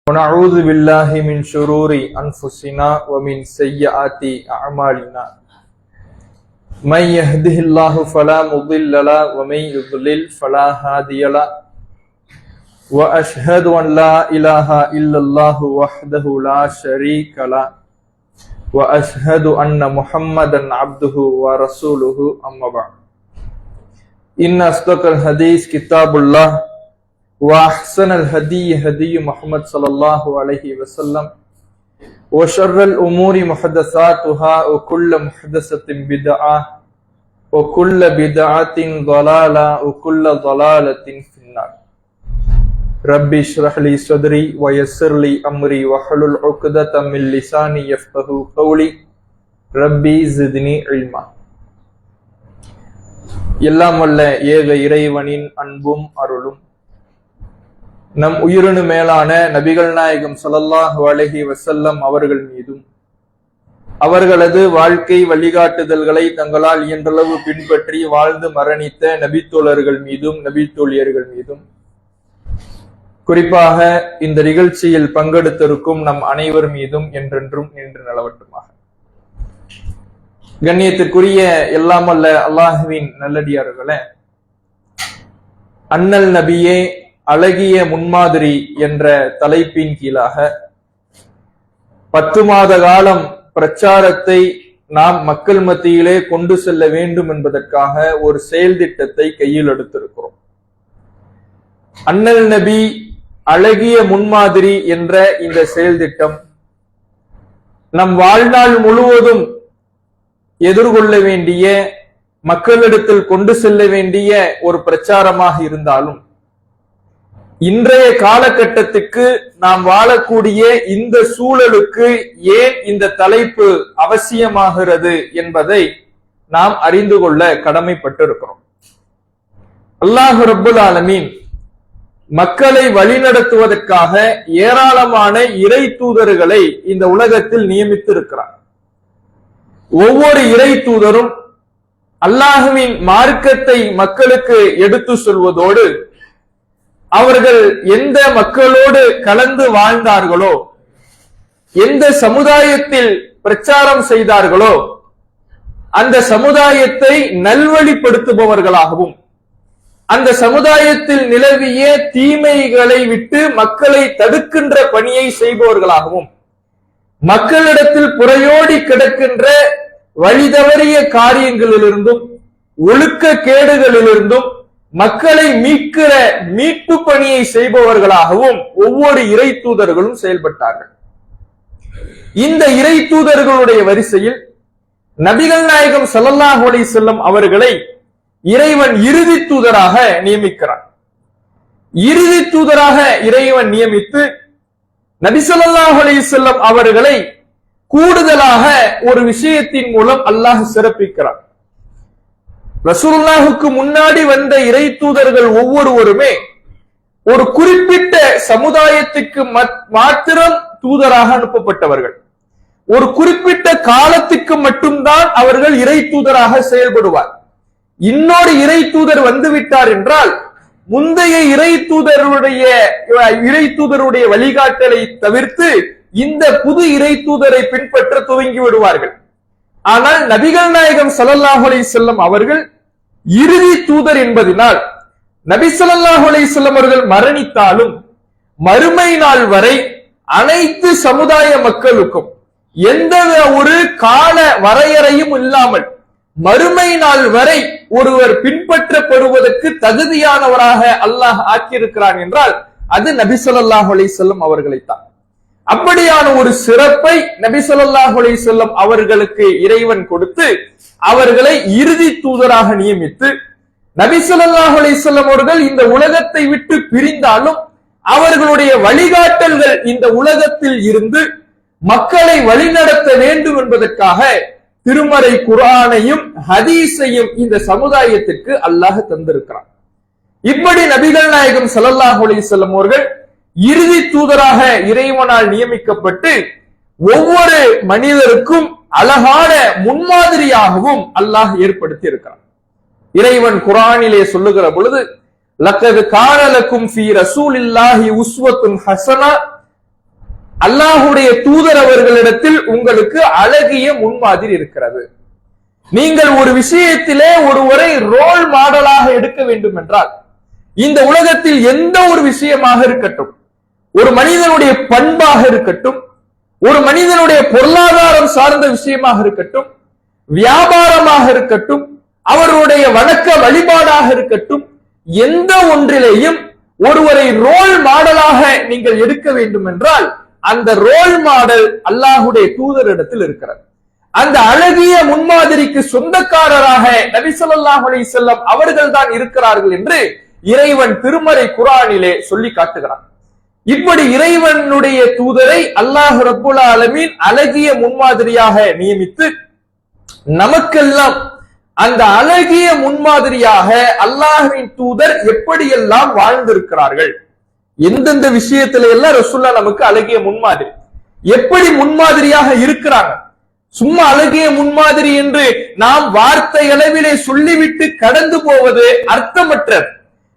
ونعوذ بالله من شرور أنفسنا ومن سيئات أعمالنا من يهده الله فلا مضل له ومن يضلل فلا هادي له وأشهد أن لا إله إلا الله وحده لا شريك له وأشهد أن محمدا عبده ورسوله أما بعد إن أصدق الحديث كتاب الله وأحسن الهدي هدي محمد صلى الله عليه وسلم وشر الأمور محدثاتها وكل محدثة بدعة وكل بدعة ضلالة وكل ضلالة في النار ربي اشرح لي صدري ويسر لي أمري واحلل عقدة من لساني يفقهوا قولي ربي زدني علما. எல்லாம் வல்ல ஏக இறைவனின் அன்பும் அருளும் நம் உயிரினு மேலான நபிகள் நாயகம் ஸல்லல்லாஹு அலைஹி வஸல்லம் அவர்கள் மீதும் அவர்களது வாழ்க்கை வழிகாட்டுதல்களை தங்களால் இயன்றளவு பின்பற்றி வாழ்ந்து மரணித்த நபித்தோழர்கள் மீதும் நபித்தோழியர்கள் மீதும் குறிப்பாக இந்த நிகழ்ச்சியில் பங்கெடுத்திருக்கும் நம் அனைவர் மீதும் என்றென்றும் நின்று நிலவட்டுமாக. கண்ணியத்திற்குரிய எல்லாம் அல்ல அல்லாஹுவின் நல்லடியார்களே, அண்ணல் நபியே அழகிய முன்மாதிரி என்ற தலைப்பின் கீழாக 10 மாத காலம் பிரச்சாரத்தை நாம் மக்கள் மத்தியிலே கொண்டு செல்ல வேண்டும் என்பதற்காக ஒரு செயல் திட்டத்தை கையில் எடுத்திருக்கிறோம். அண்ணல் நபி அழகிய முன்மாதிரி என்ற இந்த செயல் திட்டம் நம் வாழ்நாள் முழுவதும் எதிர்கொள்ள வேண்டிய, மக்களிடத்தில் கொண்டு செல்ல வேண்டிய ஒரு பிரச்சாரமாக இருந்தாலும் இன்றைய காலகட்டத்துக்கு நாம் வாழக்கூடிய இந்த சூழலுக்கு ஏன் இந்த தலைப்பு அவசியமாகிறது என்பதை நாம் அறிந்து கொள்ள கடமைப்பட்டிருக்கிறோம். அல்லாஹ் ரப்புல் ஆலமீன் மக்களை வழிநடத்துவதற்காக ஏராளமான இறை தூதர்களை இந்த உலகத்தில் நியமித்திருக்கிறார். ஒவ்வொரு இறை தூதரும் அல்லாஹுவின் மார்க்கத்தை மக்களுக்கு எடுத்து சொல்வதோடு அவர்கள் எந்த மக்களோடு கலந்து வாழ்ந்தார்களோ, எந்த சமுதாயத்தில் பிரச்சாரம் செய்தார்களோ அந்த சமுதாயத்தை நல்வழிப்படுத்துபவர்களாகவும் அந்த சமுதாயத்தில் நிலவிய தீமைகளை விட்டு மக்களை தடுக்கின்ற பணியை செய்பவர்களாகவும் மக்களிடத்தில் புறையோடி கிடக்கின்ற வழிதவறிய காரியங்களிலிருந்தும் ஒழுக்க கேடுகளிலிருந்தும் மக்களை மீட்கிற மீட்பு பணியை செய்பவர்களாகவும் ஒவ்வொரு இறை தூதர்களும் செயல்பட்டார்கள். இந்த இறை தூதர்களுடைய வரிசையில் நபிகள் நாயகம் ஸல்லல்லாஹு அலைஹி வஸல்லம் அவர்களை இறைவன் இறுதி தூதராக நியமிக்கிறார். இறுதி தூதராக இறைவன் நியமித்து நபி ஸல்லல்லாஹு அலைஹி வஸல்லம் அவர்களை கூடுதலாக ஒரு விஷயத்தின் மூலம் அல்லாஹ் சிறப்பிக்கிறார். ரசூலுல்லாஹுக்கு முன்னாடி வந்த இறை தூதர்கள் ஒவ்வொருவருமே ஒரு குறிப்பிட்ட சமுதாயத்துக்கு மாத்திரம் தூதராக அனுப்பப்பட்டவர்கள். ஒரு குறிப்பிட்ட காலத்துக்கு மட்டும்தான் அவர்கள் இறை தூதராக செயல்படுவார். இன்னொரு இறை தூதர் வந்துவிட்டார் என்றால் முந்தைய இறை தூதருடைய வழிகாட்டலை தவிர்த்து இந்த புது இறை தூதரை பின்பற்ற துவங்கி விடுவார்கள். ஆனால் நபிகள் நாயகம் ஸல்லல்லாஹு அலைஹி வஸல்லம் அவர்கள் இறுதி தூதர் என்பதனால் நபி ஸல்லல்லாஹு அலைஹி வஸல்லம் அவர்கள் மரணித்தாலும் மறுமை நாள் வரை அனைத்து சமுதாய மக்களுக்கும் எந்த ஒரு கால வரையறையும் இல்லாமல் மறுமை நாள் வரை ஒருவர் பின்பற்றப்படுவதற்கு தகுதியானவராக அல்லாஹ் ஆக்கியிருக்கிறான் என்றால் அது நபி ஸல்லல்லாஹு அலைஹி வஸல்லம் அவர்களைத்தான். அப்படியான ஒரு சிறப்பை நபி ஸல்லல்லாஹு அலைஹி வஸல்லம் அவர்களுக்கு இறைவன் கொடுத்து அவர்களை இறுதி தூதராக நியமித்து நபி ஸல்லல்லாஹு அலைஹி வஸல்லம் அவர்கள் இந்த உலகத்தை விட்டு பிரிந்தாலும் அவர்களுடைய வழிகாட்டல்கள் இந்த உலகத்தில் இருந்து மக்களை வழிநடத்த வேண்டும் என்பதற்காக திருமறை குர்ஆனையும் ஹதீஸையும் இந்த சமுதாயத்திற்கு அல்லாஹ் தந்திருக்கிறார். இப்படி நபிகள் நாயகம் ஸல்லல்லாஹு அலைஹி வஸல்லம் அவர்கள் இறுதி தூதராக இறைவனால் நியமிக்கப்பட்டு ஒவ்வொரு மனிதருக்கும் அழகான முன்மாதிரியாகவும் அல்லாஹ் ஏற்படுத்தி இருக்கிறார். இறைவன் குர்ஆனிலே சொல்லுகிற பொழுது லக்கது கான லக்கும் ஃபீ ரசூலில்லாஹி உஸ்வத்துன் ஹஸனா அல்லாஹுடைய தூதர் அவர்களிடத்தில் உங்களுக்கு அழகிய முன்மாதிரி இருக்கிறது. நீங்கள் ஒரு விஷயத்திலே ஒருவரை ரோல் மாடலாக எடுக்க வேண்டும் என்றால், இந்த உலகத்தில் எந்த ஒரு விஷயமாக இருக்கட்டும், ஒரு மனிதனுடைய பண்பாக இருக்கட்டும், ஒரு மனிதனுடைய பொருளாதாரம் சார்ந்த விஷயமாக இருக்கட்டும், வியாபாரமாக இருக்கட்டும், அவருடைய வணக்க வழிபாடாக இருக்கட்டும், எந்த ஒன்றிலேயும் ஒருவரை ரோல் மாடலாக நீங்கள் எடுக்க வேண்டும் என்றால் அந்த ரோல் மாடல் அல்லாஹுடைய தூதரிடத்தில் இருக்கிறது. அந்த அழகிய முன்மாதிரிக்கு சொந்தக்காரராக நபி ஸல்லல்லாஹு அலைஹி வஸல்லம் அவர்கள் தான் இருக்கிறார்கள் என்று இறைவன் திருமறை குர்ஆனிலே சொல்லி காட்டுகிறான். இப்படி இறைவனுடைய தூதரை அல்லாஹ் ரப்புல் ஆலமீன் அழகிய முன்மாதிரியாக நியமித்து நமக்கெல்லாம் அந்த அழகிய முன்மாதிரியாக அல்லாஹ்வின் தூதர் எப்படியெல்லாம் வாழ்ந்திருக்கிறார்கள், எந்தெந்த விஷயத்தில எல்லாம் ரசூல்லா நமக்கு அழகிய முன்மாதிரி, எப்படி முன்மாதிரியாக இருக்கிறாங்க. சும்மா அழகிய முன்மாதிரி என்று நாம் வார்த்தை அளவிலே சொல்லிவிட்டு கடந்து போவது அர்த்தமற்றது.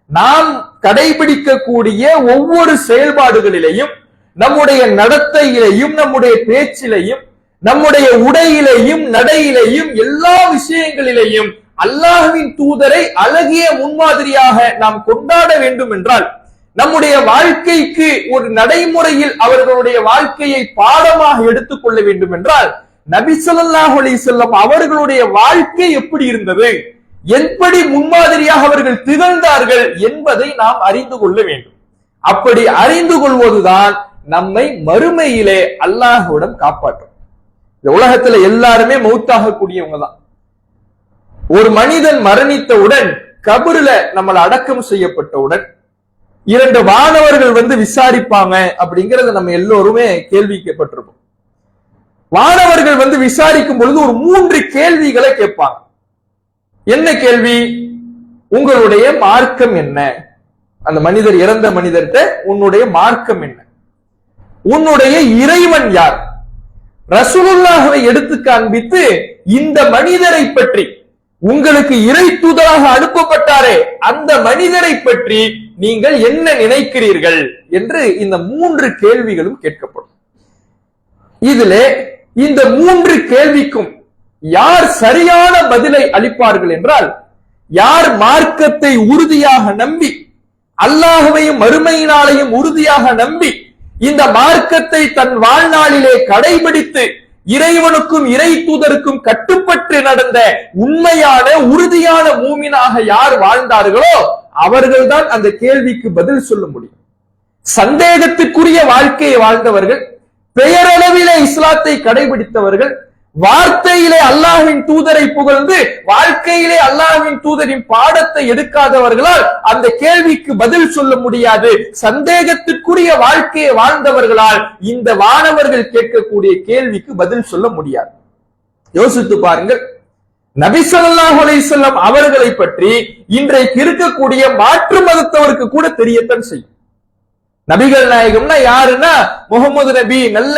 நாம் கடைபிடிக்கக்கூடிய ஒவ்வொரு செயல்பாடுகளிலேயும், நம்முடைய நடத்தையிலையும், நம்முடைய பேச்சிலையும், நம்முடைய உடையிலையும், நடையிலையும், எல்லா விஷயங்களிலேயும் அல்லாஹ்வின் தூதரை அழகிய முன்மாதிரியாக நாம் கொண்டாட வேண்டும் என்றால், நம்முடைய வாழ்க்கைக்கு ஒரு நடைமுறையில் அவர்களுடைய வாழ்க்கையை பாடமாக எடுத்துக்கொள்ள வேண்டும் என்றால், நபி ஸல்லல்லாஹு அலைஹி வஸல்லம் அவர்களுடைய வாழ்க்கை எப்படி இருந்தது, எப்படி முன்மாதிரியாக அவர்கள் திகழ்ந்தார்கள் என்பதை நாம் அறிந்து கொள்ள வேண்டும். அப்படி அறிந்து கொள்வதுதான் நம்மை மறுமையிலே அல்லாஹ்விடம் காப்பாற்றும். இந்த உலகத்துல எல்லாருமே மௌத்தாக கூடியவங்க தான். ஒரு மனிதன் மரணித்தவுடன், கபருல நம்மளை அடக்கம் செய்யப்பட்டவுடன் 2 வானவர்கள் வந்து விசாரிப்பாங்க அப்படிங்கறத நம்ம எல்லோருமே கேள்விக்கப்பட்டிருப்போம். வானவர்கள் வந்து விசாரிக்கும் பொழுது ஒரு 3 கேள்விகளை கேட்பாங்க. என்ன கேள்வி? உங்களுடைய மார்க்கம் என்ன? அந்த மனிதர், இறந்த மனிதர்கிட்ட உன்னுடைய மார்க்கம் என்ன? உன்னுடைய இறைவன் யார்? ரசூலுல்லாஹ்வை எடுத்து காண்பித்து இந்த மனிதரை பற்றி, உங்களுக்கு இறை தூதராக அனுப்பப்பட்டாரே அந்த மனிதரை பற்றி நீங்கள் என்ன நினைக்கிறீர்கள் என்று இந்த 3 கேள்விகளும் கேட்கப்படும். இதிலே இந்த 3 கேள்விக்கும் யார் சரியான பதிலை அளிப்பார்கள் என்றால், யார் மார்க்கத்தை உறுதியாக நம்பி, அல்லாஹ்வையும் மறுமையினாலையும் உறுதியாக நம்பி, இந்த மார்க்கத்தை தன் வாழ்நாளிலே கடைபிடித்து இறைவனுக்கும் இறை தூதருக்கும் கட்டுப்பட்டு நடந்த உண்மையான உறுதியான மூமினாக யார் வாழ்ந்தார்களோ அவர்கள்தான் அந்த கேள்விக்கு பதில் சொல்ல முடியும். சந்தேகத்துக்குரிய வாழ்க்கையை வாழ்ந்தவர்கள், பெயரளவிலே இஸ்லாத்தை கடைபிடித்தவர்கள், வார்த்தையிலே அல்லாஹ்வின் தூதரை புகழ்ந்து வாழ்க்கையிலே அல்லாஹ்வின் தூதரின் பாடத்தை எடுக்காதவர்களால் அந்த கேள்விக்கு பதில் சொல்ல முடியாது. சந்தேகத்துக்குரிய வாழ்க்கையை வாழ்ந்தவர்களால் இந்த வானவர்கள் கேட்கக்கூடிய கேள்விக்கு பதில் சொல்ல முடியாது. யோசித்து பாருங்கள். நபி ஸல்லல்லாஹு அலைஹி வஸல்லம் அவர்களை பற்றி இன்றைக்கு இருக்கக்கூடிய மாற்று மதத்தவருக்கு கூட தெரியத்தான் செய்யும். நபிகள் நாயகம்னா யாருன்னா, முகமது நபி நல்ல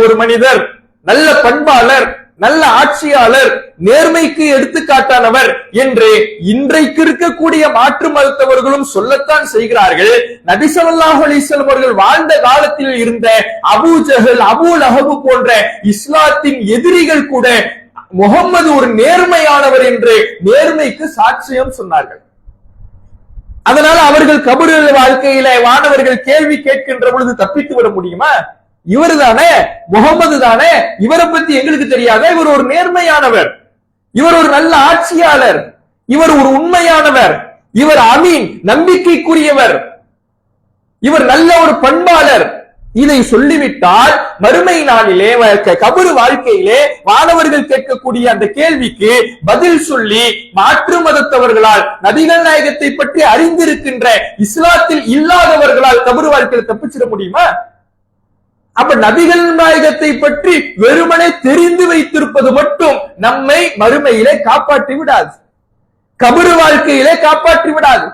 ஒரு மனிதர், நல்ல பண்பாளர், நல்ல ஆட்சியாளர், நேர்மைக்கு எடுத்துக்காட்டானவர் என்று இன்றைக்கு இருக்கக்கூடிய மாற்று மதத்தவர்களும் சொல்லத்தான் செய்கிறார்கள். நபி ஸல்லல்லாஹு அலைஹி வஸல்லம் அவர்கள் வாழ்ந்த காலத்தில் இருந்த அபூ ஜஹல், அபூ லஹப் போன்ற இஸ்லாத்தின் எதிரிகள் கூட முகம்மது ஒரு நேர்மையானவர் என்று நேர்மைக்கு சாட்சியம் சொன்னார்கள். அதனால அவர்கள் கபரு வாழ்க்கையில வானவர்கள் கேள்வி கேட்கின்ற பொழுது தப்பித்து விட முடியுமா? இவர் தானே, முகமது தானே, இவரை பத்தி எங்களுக்கு தெரியாத, இவர் ஒரு நேர்மையானவர், இவர் ஒரு நல்ல ஆட்சியாளர், இவர் ஒரு உண்மையானவர், இவர் அமீன், நம்பிக்கைக்குரியவர், இவர் நல்ல ஒரு பண்பாளர், இதை சொல்லிவிட்டால் மறுமை நாளிலே கபரு வாழ்க்கையிலே வானவர்கள் கேட்கக்கூடிய அந்த கேள்விக்கு பதில் சொல்லி மாற்று மதத்தவர்களால், நபிகள் நாயகத்தை பற்றி அறிந்திருக்கின்ற இஸ்லாத்தில் இல்லாதவர்களால் கபரு வாழ்க்கையில் தப்பிச்சிட முடியுமா? அப்ப நபிகள் நாயகத்தை பற்றி வெறுமனே தெரிந்து வைத்திருப்பது மட்டும் நம்மை மறுமையிலே காப்பாற்றி விடாது, கபரு வாழ்க்கையிலே காப்பாற்றி விடாது,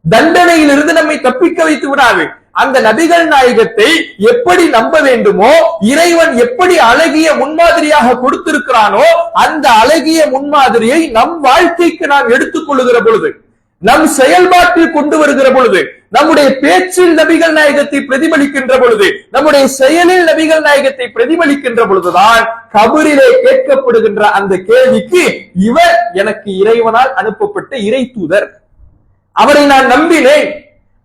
தண்டனையிலிருந்து நம்மை தப்பிக்க வைத்து விடாது. அந்த நபிகள் நாயகத்தை எப்படி நம்ப வேண்டுமோ, இறைவன் எப்படி அழகிய முன்மாதிரியாக கொடுத்திருக்கிறானோ அந்த அழகிய முன்மாதிரியை நம் வாழ்க்கைக்கு நாம் எடுத்துக் கொள்ளுகிற பொழுது, நம் செயல்பாட்டில் கொண்டு வருகிற பொழுது, நம்முடைய பேச்சில் நபிகள் நாயகத்தை பிரதிபலிக்கின்ற பொழுது, நம்முடைய செயலில் நபிகள் நாயகத்தை பிரதிபலிக்கின்ற பொழுதுதான் கபரிலே கேட்கப்படுகின்ற அந்த கேள்விக்கு இவர் எனக்கு இறைவனால் அனுப்பப்பட்ட இறை தூதர், அவரை நான் நம்பினேன்,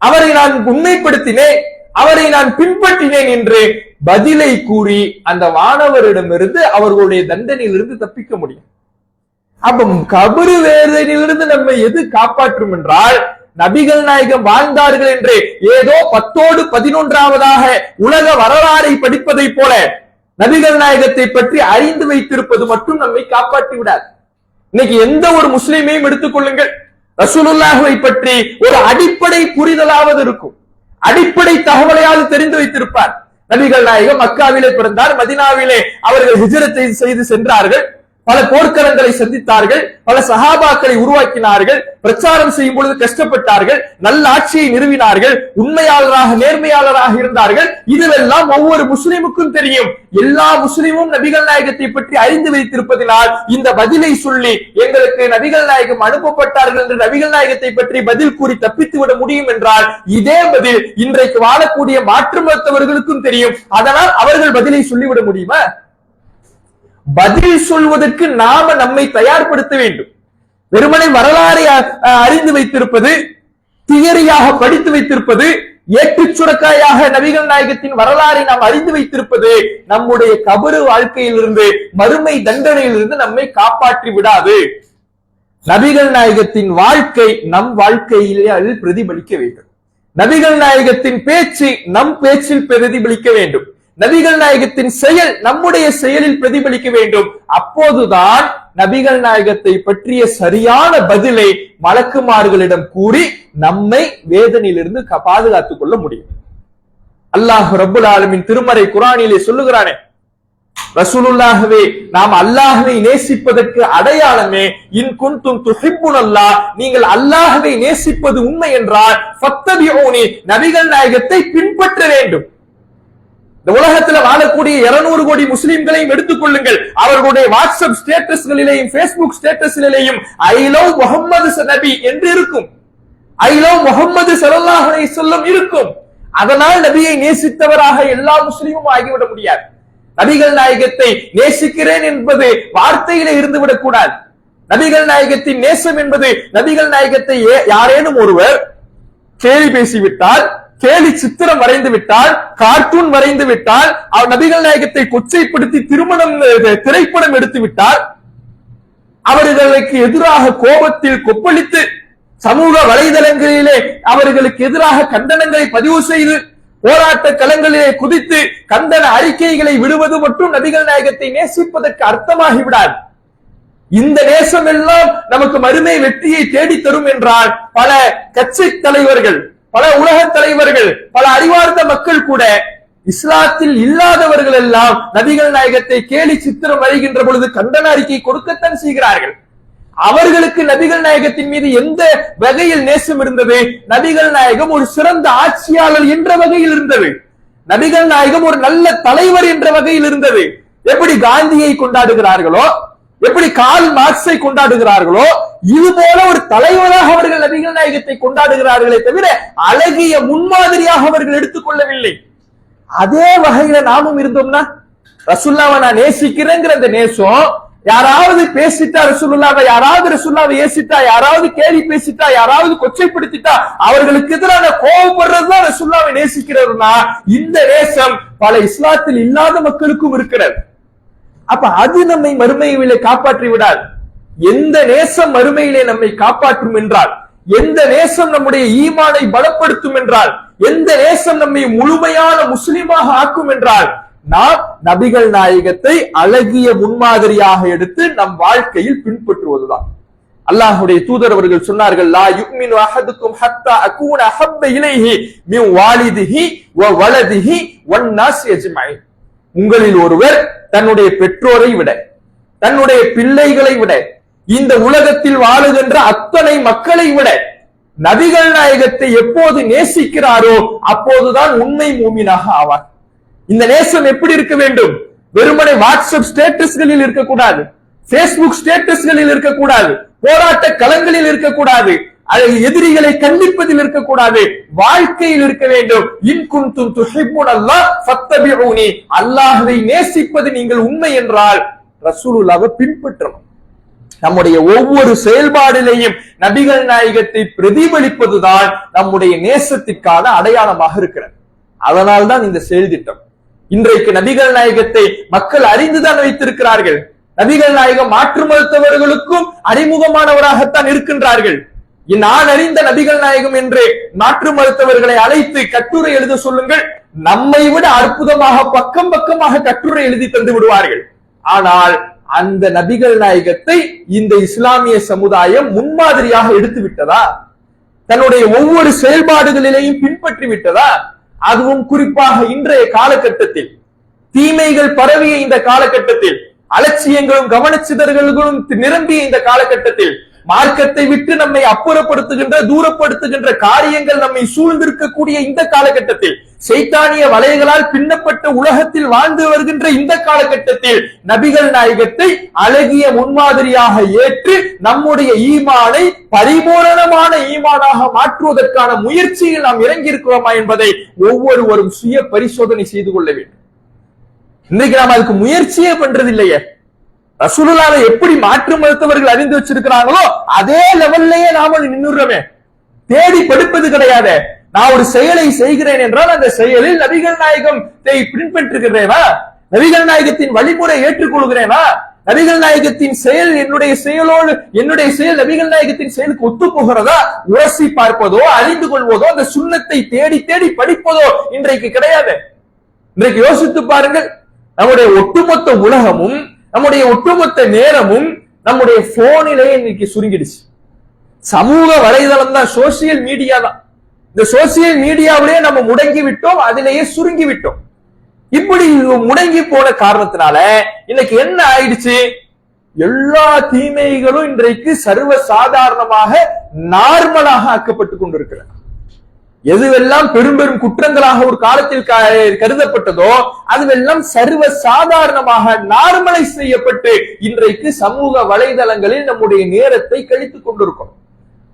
அவரை நான் உண்மைப்படுத்தினேன், அவரை நான் பின்பற்றினேன் என்று பதிலை கூறி அந்த வானவரிடமிருந்து அவர்களுடைய தண்டனையிலிருந்து தப்பிக்க முடியும். அப்ப கபரு வேதனையிலிருந்து நம்ம எது காப்பாற்றும் என்றால், நபிகள் நாயகம் வாழ்ந்தார்கள் என்று ஏதோ 10ஓடு 11ஆவதாக உலக வரலாறை படிப்பதை போல நபிகள் நாயகத்தை பற்றி அறிந்து வைத்திருப்பது மட்டும் நம்மை காப்பாற்றி விடாது. இன்னைக்கு எந்த ஒரு முஸ்லிமையும் எடுத்துக்கொள்ளுங்கள், ரசூலுல்லாஹை பற்றி ஒரு அடிப்படை புரிதலாவது இருக்கும், அடிப்படை தகவலையாவது தெரிந்து வைத்திருப்பார். நபிகள் நாயகம் மக்காவிலே பிறந்தார், மதினாவிலே அவர்கள் ஹிஜ்ரத்தை செய்து சென்றார்கள், பல போர்க்களங்களை சந்தித்தார்கள், பல சஹாபாக்களை உருவாக்கினார்கள், பிரச்சாரம் செய்யும் பொழுது கஷ்டப்பட்டார்கள், நல்ல ஆட்சியை நிறுவினார்கள், உண்மையாளராக நேர்மையாளராக இருந்தார்கள். இதுவெல்லாம் ஒவ்வொரு முஸ்லிமுக்கும் தெரியும். எல்லா முஸ்லிமும் நபிகள் நாயகத்தை பற்றி அறிந்து வைத்திருப்பதனால் இந்த பதிலை சொல்லி எங்களுக்கு நபிகள் நாயகம் அனுப்பப்பட்டார்கள் என்று நபிகள் நாயகத்தை பற்றி பதில் கூறி தப்பித்து விட முடியும் என்றால், இதே பதில் இன்றைக்கு வாழக்கூடிய மாற்று மருத்துவர்களுக்கும் தெரியும். அதனால் அவர்கள் பதிலை சொல்லிவிட முடியுமா? பதில் சொல்வதற்கு நாம நம்மை தயார்படுத்த வேண்டும். வெறுமனை வரலாறை அறிந்து வைத்திருப்பது, தியரியாக படித்து வைத்திருப்பது, ஏற்று சுரக்காயாக நபிகள் நாயகத்தின் வரலாறை நாம் அறிந்து வைத்திருப்பது நம்முடைய கபரு வாழ்க்கையிலிருந்து, மறுமை தண்டனையிலிருந்து நம்மை காப்பாற்றி விடாது. நபிகள் நாயகத்தின் வாழ்க்கை நம் வாழ்க்கையில் பிரதிபலிக்க வேண்டும். நபிகள் நாயகத்தின் பேச்சு நம் பேச்சில் பிரதிபலிக்க வேண்டும். நபிகள் நாயகத்தின் செயல் நம்முடைய செயலில் பிரதிபலிக்க வேண்டும். அப்போதுதான் நபிகள் நாயகத்தை பற்றிய சரியான பதிலை மலக்குமார்களிடம் கூறி நம்மை வேதனையிலிருந்து பாதுகாத்துக் கொள்ள முடியும். அல்லாஹ் ரப்புல் ஆலமீன் திருமறை குர்ஆனிலே சொல்லுகிறானே, ரசூலுல்லாஹ்வே நாம் அல்லாஹ்வை நேசிப்பதற்கு அடையாளமே இன் குன்தும் துஹிப்புனல்லாஹ், நீங்கள் அல்லாஹ்வை நேசிப்பது உண்மை என்றால் ஃபத்தபிஊனி, நபிகள் நாயகத்தை பின்பற்ற வேண்டும். இந்த உலகத்துல வாழக்கூடிய 200 கோடி முஸ்லிம்களையும் எடுத்துக் கொள்ளுங்கள், அவர்களுடைய வாட்ஸ்அப் ஸ்டேட்டஸ்களிலேயும் பேஸ்புக் ஸ்டேட்டஸ்களிலேயும் ஐ லவ் முஹம்மது நபி என்று இருக்கும், ஐ லவ் முஹம்மது ஸல்லல்லாஹு அலைஹி வஸல்லம் இருக்கும். அதனால் நபியை நேசித்தவராக எல்லா முஸ்லிமும் ஆகிவிட முடியாது. நபிகள் நாயகத்தை நேசிக்கிறேன் என்பது வார்த்தையிலே இருந்துவிடக் கூடாது. நபிகள் நாயகத்தின் நேசம் என்பது, நபிகள் நாயகத்தை யாரேனும் ஒருவர் கேலி பேசிவிட்டால், கேலி சித்திரம் வரைந்து விட்டால், கார்ட்டூன் வரைந்து விட்டால், அவர் நபிகள் நாயகத்தை கொச்சைப்படுத்தி திரைப்படம் எடுத்து விட்டால், அவர்களுக்கு எதிராக கோபத்தில் கொப்பளித்து சமூக வலைதளங்களிலே அவர்களுக்கு எதிராக கண்டனங்களை பதிவு செய்து போராட்ட களங்களிலே குதித்து கண்டன அறிக்கைகளை விடுவது மட்டும் நபிகள் நாயகத்தை நேசிப்பதற்கு அர்த்தமாகிவிடாது. இந்த நேசம் எல்லாம் நமக்கு மறுமை வெற்றியை தேடி தரும் என்றால், பல கட்சி தலைவர்கள், பல உலக தலைவர்கள், பல அறிவார்ந்த மக்கள் கூட இஸ்லாத்தில் இல்லாதவர்கள் எல்லாம் நபிகள் நாயகத்தை கேலி சித்திரம் வரைகின்ற பொழுது கண்டன அறிக்கை கொடுக்கத்தான் செய்கிறார்கள். அவர்களுக்கு நபிகள் நாயகத்தின் மீது எந்த வகையில் நேசம் இருந்தது? நபிகள் நாயகம் ஒரு சிறந்த ஆட்சியாளர் என்ற வகையில் இருந்தது. நபிகள் நாயகம் ஒரு நல்ல தலைவர் என்ற வகையில் இருந்தது. எப்படி காந்தியை கொண்டாடுகிறார்களோ, எப்படி கார்ல் மார்க்ஸை கொண்டாடுகிறார்களோ, இது போல ஒரு தலைவராக அவர்கள் நபிகள் நாயகத்தை கொண்டாடுகிறார்களே தவிர அழகிய முன்மாதிரியாக அவர்கள் எடுத்துக்கொள்ளவில்லை. அதே வகையில நாமும் இருந்தோம்னா, ரசூலுல்லாஹ்வை நான் நேசிக்கிறேங்கிற அந்த நேசம், யாராவது பேசிட்டா ரசூலுல்லாஹ்வை, யாராவது ரசூலுல்லாஹ்வை ஏசிட்டா, யாராவது கேலி பேசிட்டா, யாராவது கொச்சைப்படுத்திட்டா அவர்களுக்கு எதிரான கோபப்படுறதுதான் ரசூலுல்லாஹ்வை நேசிக்கிறதுனா, இந்த நேசம் பல இஸ்லாத்தில் இல்லாத மக்களுக்கும் இருக்கிறது. அப்ப அது நம்மை மறுமையிலே காப்பாற்றி விடாது. எந்த நேசம் மறுமையிலே நம்மை காப்பாற்றும் என்றால், எந்த நேசம் நம்முடைய ஈமானை பலப்படுத்தும் என்றால், எந்த நேசம் நம்மை முழுமையான முஸ்லிமாக ஆக்கும் என்றால், நாம் நபிகள் நாயகத்தை அழகிய முன்மாதிரியாக எடுத்து நம் வாழ்க்கையில் பின்பற்றுவதுதான். அல்லாஹ்வுடைய தூதர் அவர்கள் சொன்னார்கள், லா யுமினு அஹதுக்கும் ஹத்தா அகூன அஹப்ப இலைஹி மின் வாலிதிஹி வ வலதிஹி வன்னாஸ் அஜ்மஈன். உங்களில் ஒருவர் தன்னுடைய பெற்றோரை விட, தன்னுடைய பிள்ளைகளை விட, இந்த உலகத்தில் வாழுகின்ற அத்தனை மக்களை விட நபிகள் நாயகத்தை எப்போது நேசிக்கிறாரோ அப்போதுதான் உண்மை மூமினாக ஆவார். இந்த நேசம் எப்படி இருக்க வேண்டும்? வெறுமனை வாட்ஸ்அப் ஸ்டேட்டஸ்களில் இருக்கக்கூடாது, பேஸ்புக் ஸ்டேட்டஸ்களில் இருக்கக்கூடாது, போராட்ட களங்களில் இருக்கக்கூடாது, எதிரிகளை கண்டிப்பதில் இருக்கக்கூடாது, வாழ்க்கையில் இருக்க வேண்டும். இன் குன்தும் துஹிப்புனல்லாஹ் ஃபத்தபிஊனி, அல்லாஹ்வை நேசிப்பது நீங்கள் உண்மை என்றால் ரசூலுல்லாஹ்வை பின்பற்றணும். நம்முடைய ஒவ்வொரு செயல்பாடிலேயும் நபிகள் நாயகத்தை பிரதிபலிப்பதுதான் நம்முடைய நேசத்திற்கான அடையாளமாக இருக்கிறது. அதனால்தான் இந்த செயல் திட்டம். இன்றைக்கு நபிகள் நாயகத்தை மக்கள் அறிந்துதான் வைத்திருக்கிறார்கள். நபிகள் நாயகம் மாற்று மதத்தவர்களுக்கும் அறிமுகமானவராகத்தான் இருக்கின்றார்கள். நான் அறிந்த நபிகள் நாயகம் என்று மாற்று மதத்தவர்களை அழைத்து கட்டுரை எழுத சொல்லுங்கள், நம்மை விட அற்புதமாக பக்கம் பக்கமாக கட்டுரை எழுதி தந்து விடுவார்கள். ஆனால் அந்த நபிகள் நாயகத்தை இந்த இஸ்லாமிய சமுதாயம் முன்மாதிரியாக எடுத்து விட்டதா? தன்னுடைய ஒவ்வொரு செயல்பாடுகளிலேயும் பின்பற்றி விட்டதா? அதுவும் குறிப்பாக இன்றைய காலகட்டத்தில், தீமைகள் பரவிய இந்த காலகட்டத்தில், அலட்சியங்களும் கவனச்சிதறல்களும் நிரம்பிய இந்த காலகட்டத்தில், மார்க்கத்தை விட்டு நம்மை அப்புறப்படுத்துகின்ற தூரப்படுத்துகின்ற காரியங்கள் நம்மை சூழ்ந்திருக்கக்கூடிய இந்த காலகட்டத்தில், சைத்தானிய வலைகளால் பின்னப்பட்ட உலகத்தில் வாழ்ந்து வருகின்ற இந்த காலகட்டத்தில் நபிகள் நாயகத்தை அழகிய முன்மாதிரியாக ஏற்று நம்முடைய ஈமானை பரிபூரணமான ஈமானாக மாற்றுவதற்கான முயற்சியில் நாம் இறங்கி இருக்கிறோமா என்பதை ஒவ்வொருவரும் சுய பரிசோதனை செய்து கொள்ள வேண்டும். இன்னைக்கு நாம் அதுக்கு முயற்சியே பண்றது இல்லையே. ரசூலுல்லாஹ்வை எப்படி மாற்று மதத்தவர்கள் அறிந்து வச்சிருக்கிறாங்களோ அதே லெவல்லையே நாம நின்னுறோமே. தேடி படிப்பது கிடையாது. நான் ஒரு செயலை செய்கிறேன் என்றால் அந்த செயலில் நபிகள் நாயகத்தை பின்பற்றுகிறேனா, நபிகள் நாயகத்தின் வழிமுறை ஏற்றுக்கொள்கிறேனா, நபிகள் நாயகத்தின் செயல் என்னுடைய செயலோடு என்னுடைய செயல் நபிகள் நாயகத்தின் செயலுக்கு ஒத்து போகிறதா உரசி பார்ப்பதோ அறிந்து கொள்வதோ அந்த சுன்னத்தை தேடி தேடி படிப்பதோ இன்றைக்கு கிடையாது. இன்றைக்கு யோசித்து பாருங்கள், நம்முடைய ஒட்டுமொத்த உலகமும் நம்முடைய ஒட்டுமொத்த நேரமும் நம்முடைய போனிலே இன்னைக்கு சுருங்கிடுச்சு. சமூக வலைதளம் தான், சோசியல் மீடியா தான். இந்த சோசியல் மீடியாவிலேயே நம்ம முடங்கி விட்டோம், அதிலேயே சுருங்கி விட்டோம். இப்படி முடங்கி போன காரணத்தினால இன்னைக்கு என்ன ஆயிடுச்சு? எல்லா தீமைகளும் இன்றைக்கு சர்வ சாதாரணமாக நார்மலாக ஆக்கப்பட்டுக் கொண்டிருக்கிறது. எதுவெல்லாம் பெரும் பெரும் குற்றங்களாக ஒரு காலத்தில் கருதப்பட்டதோ அதுவெல்லாம் சர்வ சாதாரணமாக நார்மலைஸ் செய்யப்பட்டு இன்றைக்கு சமூக வலைதளங்களில் நம்முடைய நேரத்தை கழித்துக் கொண்டிருக்கிறோம்.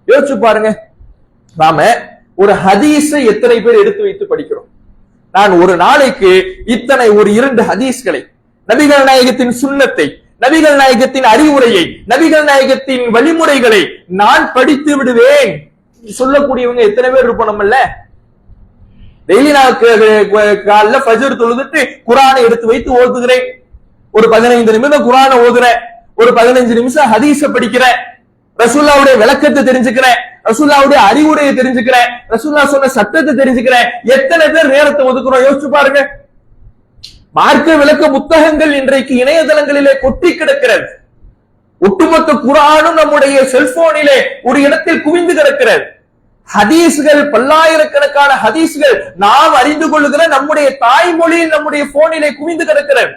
யோசிச்சு பாருங்க, நாம ஒரு ஹதீஸை எத்தனை பேர் எடுத்து வைத்து படிக்கிறோம்? நான் ஒரு நாளைக்கு இத்தனை ஒரு 2 ஹதீஸ்களை, நபிகள் நாயகத்தின் சுன்னத்தை, நபிகள் நாயகத்தின் அறிவுரையை, நபிகள் நாயகத்தின் வழிமுறைகளை நான் படித்து விடுவேன் சொல்லக்கூடியவங்க எத்தனை பேர் இருப்போம்? நம்மள டெய்லி நான் காலைல ஃபஜ்ர் தொழுதுட்டு குர்ஆனை எடுத்து வைத்து ஓதுகிறேன். ஒரு 15 நிமிடம் குர்ஆனை ஓதுறேன், ஒரு 15 நிமிஷம் ஹதீஸ படிக்கிறேன், ரசூலுல்லாஹ்வுடைய விளக்கத்தை தெரிஞ்சுக்கிறேன், ரசூலுல்லாஹ்வுடைய அறிவுரையை தெரிஞ்சுக்கிறேன், ரசூலுல்லாஹ் சொன்ன சட்டத்தை தெரிஞ்சுக்கிறேன். எத்தனை பேர் நேரத்தை ஒதுக்குறோம்? யோசிச்சு பாருங்க. மார்க்க விளக்க புத்தகங்கள் இன்றைக்கு இணையதளங்களிலே கொட்டி கிடக்கிறது. ஒட்டுமொத்த குர்ஆனும் நம்முடைய செல்போனிலே ஒரு இடத்தில் குவிந்து கிடக்கிறது. ஹதீஸ்கள், பல்லாயிரக்கணக்கான ஹதீஸ்கள் நாம் அறிந்து கொள்ளுகிற நம்முடைய தாய்மொழியில் நம்முடைய போனிலே குவிந்து கிடக்கிறது.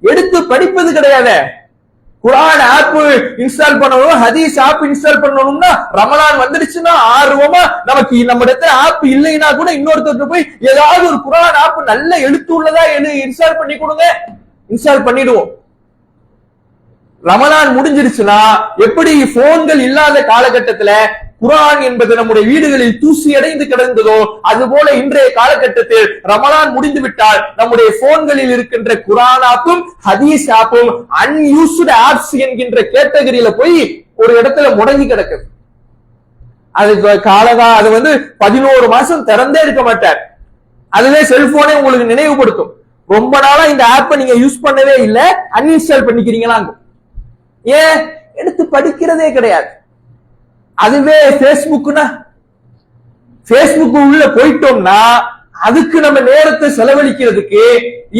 எடுத்து படிப்பது கிடையாது. குர்ஆன் ஆப் இன்ஸ்டால் பண்ணணும், ஹதீஸ் ஆப் இன்ஸ்டால் பண்ணணும்னா ரமலான் வந்துடுச்சுன்னா ஆர்வமா நமக்கு நம்ம இடத்துல ஆப் இல்லைன்னா கூட இன்னொருத்தர் போய் ஏதாவது ஒரு குர்ஆன் ஆப் நல்ல எழுத்து உள்ளதா இன்ஸ்டால் பண்ணி கொடுங்க, இன்ஸ்டால் பண்ணிடுவோம். ரமலான் முடிஞ்சிருச்சுன்னா எப்படி போன்கள் இல்லாத காலகட்டத்துல குர்ஆன் என்பது நம்முடைய வீடுகளில் தூசி அடைந்து கிடந்ததோ அதுபோல இன்றைய காலகட்டத்தில் ரமலான் முடிந்து விட்டால் நம்முடைய போன்களில் இருக்கின்ற குர்ஆன் ஆப்பும் ஹதீஸ் ஆப்பும் அன்யூஸ்டு ஆப்ஸ் என்கின்ற கேட்டகரியில போய் ஒரு இடத்துல முடங்கி கிடக்குது. அது 11 மாசம் திறந்தே இருக்க மாட்டார். அதுவே செல்போனே உங்களுக்கு நினைவுபடுத்தும், ரொம்ப நாளா இந்த ஆப்பை நீங்க யூஸ் பண்ணவே இல்லை, அன்இன்ஸ்டால் பண்ணிக்கிறீங்களா? ஏன் எடுத்து படிக்கிறதே கிடையாது. அதுவே பேஸ்புக்னா, பேஸ்புக் உள்ள போயிட்டோம்னா அதுக்கு நம்ம நேரத்தை செலவழிக்கிறதுக்கு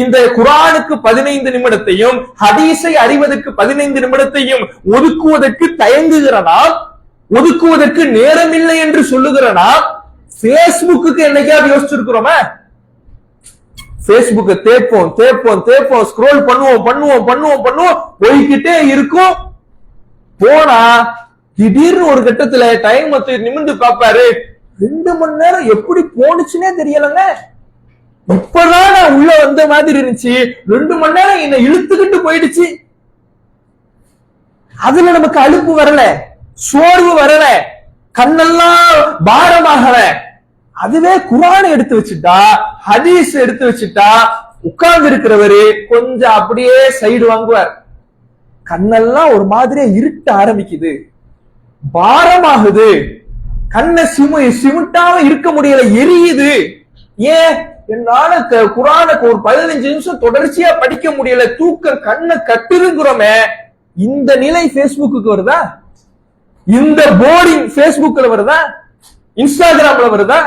இந்த குர்ஆனுக்கு 15 நிமிடத்தையும் ஹதீஸை அறிவதற்கு 15 நிமிடத்தையும் ஒதுக்குவதற்கு தயங்குகிறனா, ஒதுக்குவதற்கு நேரம் இல்லை என்று சொல்லுகிறனா, பேஸ்புக்கு என்னைக்காவது யோசிச்சிருக்கிறோமா? பேஸ்புக்கை தேப்போம் தேப்போம் தேப்போம், ஸ்க்ரோல் பண்ணுவோம் பண்ணுவோம் பண்ணுவோம் பண்ணுவோம், போய்கிட்டே இருக்கும். போனா திடீர்னு ஒரு கட்டத்துல டைம் நிமிர்ந்து பாப்பாரு, 2 மணி நேரம் எப்படி போனுச்சுன்னே தெரியலங்க. இப்பதான் நான் உள்ள வந்த மாதிரி இருந்துச்சு, 2 மணி நேரம் என்ன இழுத்துக்கிட்டு போயிடுச்சு. அதுல நமக்கு அலுப்பு வரல, சோர்வு வரல, கண்ணெல்லாம் பாரமாகல. அதுவே குர்ஆனை எடுத்து வச்சுட்டா, ஹதீஸ் எடுத்து வச்சுட்டா, உட்கார்ந்து இருக்கிறவரு கொஞ்சம் அப்படியே சைடு வாங்குவார். கண்ணெல்லாம் ஒரு மாதிரியா இருட்ட ஆரம்பிக்குது, பாரமாகுது, கண்ணை சிமிட்டாம இருக்க முடியல, எரியுது. ஏன்? என்னால குர்ஆனுக்கு ஒரு 15 நிமிஷம் தொடர்ச்சியா படிக்க முடியல, தூக்கம் கண்ணை கட்டுருங்கிறோமே. இந்த நிலை பேஸ்புக்கு வருதா? இந்த போர்டிங் பேஸ்புக்ல வருதா? இன்ஸ்டாகிராம்ல வருதா?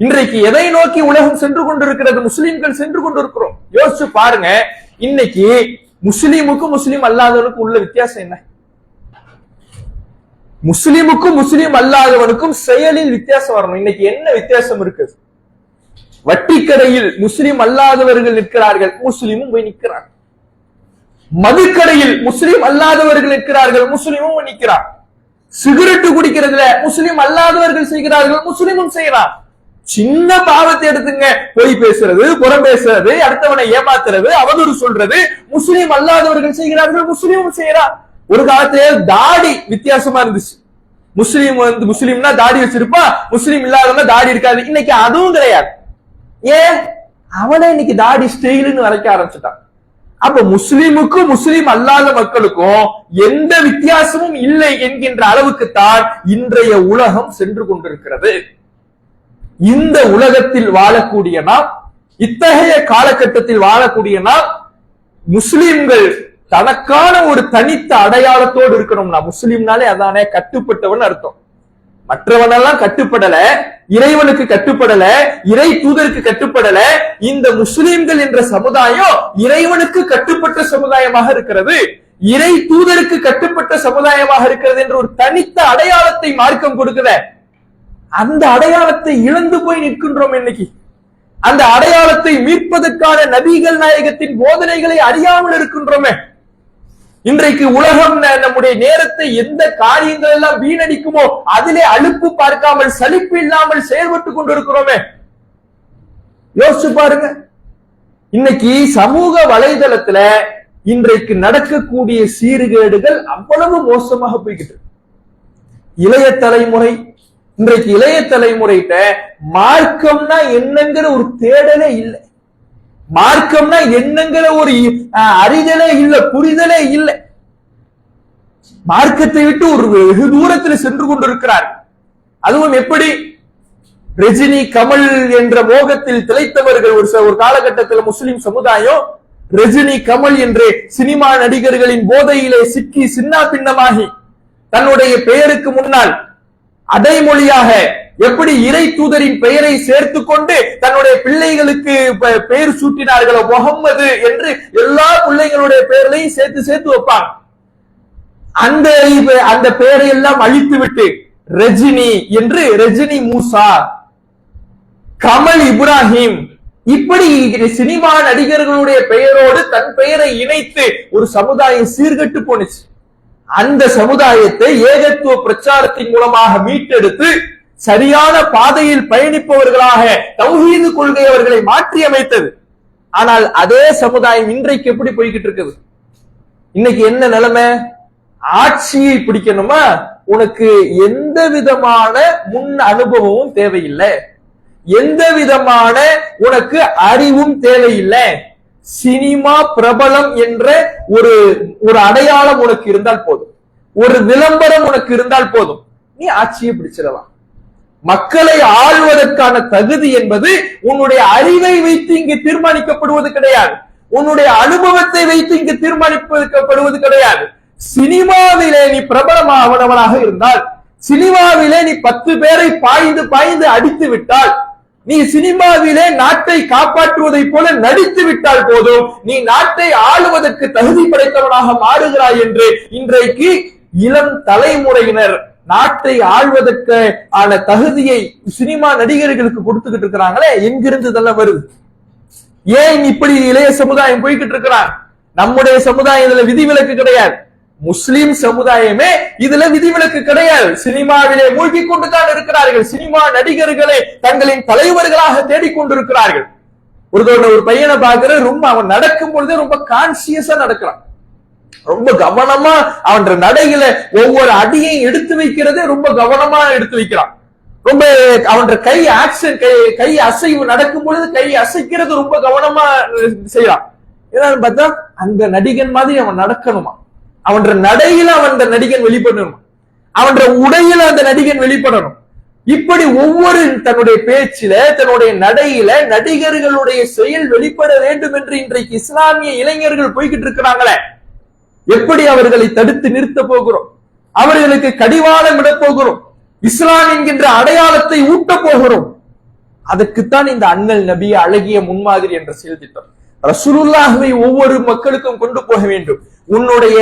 இன்றைக்கு எதை நோக்கி உலகம் சென்று கொண்டிருக்கிறது? முஸ்லிம்கள் சென்று கொண்டிருக்கிறோம். யோசிச்சு பாருங்க, இன்னைக்கு முஸ்லிமுக்கும் முஸ்லிம் அல்லாதவனுக்கும் உள்ள வித்தியாசம் என்ன? முஸ்லிமுக்கும் முஸ்லிம் அல்லாதவனுக்கும் செயலில் வித்தியாசம் வரணும். இன்னைக்கு என்ன வித்தியாசம் இருக்கு? வட்டிக்கடையில் முஸ்லிம் அல்லாதவர்கள் நிற்கிறார்கள், முஸ்லிமும் போய் நிற்கிறார். மதுக்கடையில் முஸ்லிம் அல்லாதவர்கள் நிற்கிறார்கள், முஸ்லிமும் போய் நிற்கிறார். சிகரெட்டு குடிக்கிறதுல முஸ்லிம் அல்லாதவர்கள் செய்கிறார்கள், முஸ்லிமும் செய்யறார். சின்ன பாவத்தை எடுத்துங்க, பொய் பேசுறது, புறம் பேசுறது, அடுத்தவனை ஏமாத்துறது, அவதூறு சொல்றது, முஸ்லிம் அல்லாதவர்கள் செய்கிறார்கள், முஸ்லிமும் செய்யறார். ஒரு காலத்திலே தாடி வித்தியாசமா இருந்துச்சு. முஸ்லிம்னா தாடி வச்சிருப்பா, முஸ்லிம் இல்லாதவங்க தாடி இருக்காது. இன்னைக்கு அதுவும் கிடையாது. ஏன்? அவனே இன்னைக்கு தாடி ஸ்டைல்னு வரைக்க ஆரம்பிச்சுட்டான். அப்ப முஸ்லிமுக்கும் முஸ்லிம் அல்லாத மக்களுக்கும் எந்த வித்தியாசமும் இல்லை என்கின்ற அளவுக்கு தான் இன்றைய உலகம் சென்று கொண்டிருக்கிறது. இந்த உலகத்தில் வாழக்கூடிய நாம், இத்தகைய காலகட்டத்தில் வாழக்கூடிய நாம், முஸ்லிம்கள் தனக்கான ஒரு தனித்த அடையாளத்தோடு இருக்கணும்னா, முஸ்லிம்னாலே அதானே கட்டுப்பட்டவன் அர்த்தம். மற்றவனெல்லாம் கட்டுப்படல, இறைவனுக்கு கட்டுப்படல, இறை தூதருக்கு கட்டுப்படல. இந்த முஸ்லிம்கள் என்ற சமுதாயம் இறைவனுக்கு கட்டுப்பட்ட சமுதாயமாக இருக்கிறது, இறை தூதருக்கு கட்டுப்பட்ட சமுதாயமாக இருக்கிறது என்ற ஒரு தனித்த அடையாளத்தை மார்க்கம் கொடுக்குற. அந்த அடையாளத்தை இழந்து போய் நிற்கின்றோம். இன்னைக்கு அந்த அடையாளத்தை மீட்பதற்கான நபிகள் நாயகத்தின் போதனைகளை அறியாமல் இருக்கின்றோமே. இன்றைக்கு உலகம் நம்முடைய நேரத்தை எந்த காரியங்கள் எல்லாம் வீணடிக்குமோ அதிலே அலுப்பு பார்க்காமல் சலிப்பு இல்லாமல் செயல்பட்டு கொண்டிருக்கிறோமே. யோசிச்சு பாருங்க, இன்னைக்கு சமூக வலைதளத்துல இன்றைக்கு நடக்கக்கூடிய சீர்கேடுகள் அவ்வளவு மோசமாக போய்கிட்டு. இளைய தலைமுறை, இன்றைக்கு இளைய தலைமுறைகிட்ட மார்க்கம்னா என்னங்கிற ஒரு தேடலே இல்லை, மார்க்கம்னா என்னங்கிற ஒரு அறிதலே இல்லை, புரிதலே இல்லை. மார்க்கத்தை விட்டு ஒரு வெகு தூரத்தில் சென்று கொண்டிருக்கிறார். அதுவும் எப்படி? ரஜினி கமல் என்ற மோகத்தில் திளைத்தவர்கள் ஒரு காலகட்டத்தில் முஸ்லிம் சமுதாயம் ரஜினி கமல் என்று சினிமா நடிகர்களின் போதையிலே சிக்கி சின்ன பின்னமாகி தன்னுடைய பெயருக்கு முன்னால் அடைமொழியாக எப்படி இறை தூதரின் பெயரை சேர்த்து கொண்டு தன்னுடைய பிள்ளைகளுக்கு பெயர் சூட்டினார்களோ முகம்மது என்று எல்லா பிள்ளைகளுடைய பெயர்களையும் சேர்த்து சேர்த்து வைப்பாங்க. அந்த பெயரை எல்லாம் அழித்து விட்டு ரஜினி என்று ரஜினி மூசா, கமல் இப்ராஹிம், இப்படி சினிமா நடிகர்களுடைய பெயரோடு தன் பெயரை இணைத்து ஒரு சமுதாயம் சீர்கட்டு போனுச்சு. அந்த சமுதாயத்தை ஏகத்துவ பிரச்சாரத்தின் மூலமாக மீட்டெடுத்து சரியான பாதையில் பயணிப்பவர்களாக தௌஹீது கொள்கை அவர்களை மாற்றி அமைத்தது. ஆனால் அதே சமுதாயம் இன்றைக்கு எப்படி போய்கிட்டு இருக்குது? இன்னைக்கு என்ன நிலைமை? ஆட்சியை பிடிக்கணுமா, உனக்கு எந்த விதமான முன் அனுபவமும் தேவையில்லை, எந்த விதமான உனக்கு அறிவும் தேவையில்லை, சினிமா பிரபலம் என்ற ஒரு அடையாளம் உனக்கு இருந்தால் போதும், ஒரு விளம்பரம் உனக்கு இருந்தால் போதும், நீ ஆட்சியை பிடிச்சிடலாம். மக்களை ஆள்வதற்கான தகுதி என்பது உன்னுடைய அறிவை வைத்து இங்கு தீர்மானிக்கப்படுவது கிடையாது, உன்னுடைய அனுபவத்தை வைத்து இங்கு தீர்மானிக்கப்படுவது கிடையாது. சினிமாவிலே நீ பிரபலமானவனாக இருந்தால், சினிமாவிலே நீ 10 பேரை பாய்ந்து பாய்ந்து அடித்து விட்டால், நீ சினிமாவிலே நாட்டை காப்பாற்றுவதை போல நடித்து விட்டால் போதும், நீ நாட்டை ஆளுவதற்கு தகுதி படைத்தவனாக மாறுகிறாய் என்று இன்றைக்கு இளம் தலைமுறையினர் நாட்டை ஆள்வதற்கு ஆன தகுதியை சினிமா நடிகர்களுக்கு கொடுத்துக்கிட்டு இருக்கிறாங்களே, எங்கிருந்து இதெல்லாம் வருது? ஏன் இப்படி இளைய சமுதாயம் போய்கிட்டு இருக்கிறான்? நம்முடைய சமுதாயம் இதுல விதிவிலக்கு கிடையாது, முஸ்லிம் சமுதாயமே இதுல விதிவிலக்கு கிடையாது. சினிமாவிலே மூழ்கி கொண்டுதான் இருக்கிறார்கள், சினிமா நடிகர்களை தங்களின் தலைவர்களாக தேடிக்கொண்டிருக்கிறார்கள். ஒரு பையனை பார்க்கிற, ரொம்ப அவன் நடக்கும் பொழுதே ரொம்ப கான்சியஸா நடக்கிறான், ரொம்ப கவனமா அவன் நடையில ஒவ்வொரு அடியையும் எடுத்து வைக்கிறதே ரொம்ப கவனமா எடுத்து வைக்கிறான். ரொம்ப அவன் கை ஆக்ஷன், கை அசைவு நடக்கும் பொழுது கை அசைக்கிறது ரொம்ப கவனமா செய்யறான். என்னன்னு பார்த்தா அந்த நடிகன் மாதிரி அவன் நடக்கணுமா, அவன் நடையில அவன் நடிகன் வெளிப்படணுமா, அவன் உடையில அந்த நடிகன் வெளிப்படணும். இப்படி ஒவ்வொரு தன்னுடைய பேச்சில தன்னுடைய நடையில நடிகர்களுடைய செயல் வெளிப்பட வேண்டும் என்று இன்றைக்கு இஸ்லாமிய இளைஞர்கள் போய்கிட்டு இருக்கிறாங்களே, எப்படி அவர்களை தடுத்து நிறுத்த போகிறோம்? அவர்களுக்கு கடிவாளம் விட போகிறோம்? இஸ்லாம் என்கின்ற அடையாளத்தை ஊட்ட போகிறோம்? அதற்குத்தான் இந்த அண்ணல் நபி அழகிய முன்மாதிரி என்ற செயல் திட்டம். ரசூலுல்லாஹ்வை ஒவ்வொரு மக்களுக்கும் கொண்டு போக வேண்டும். உன்னுடைய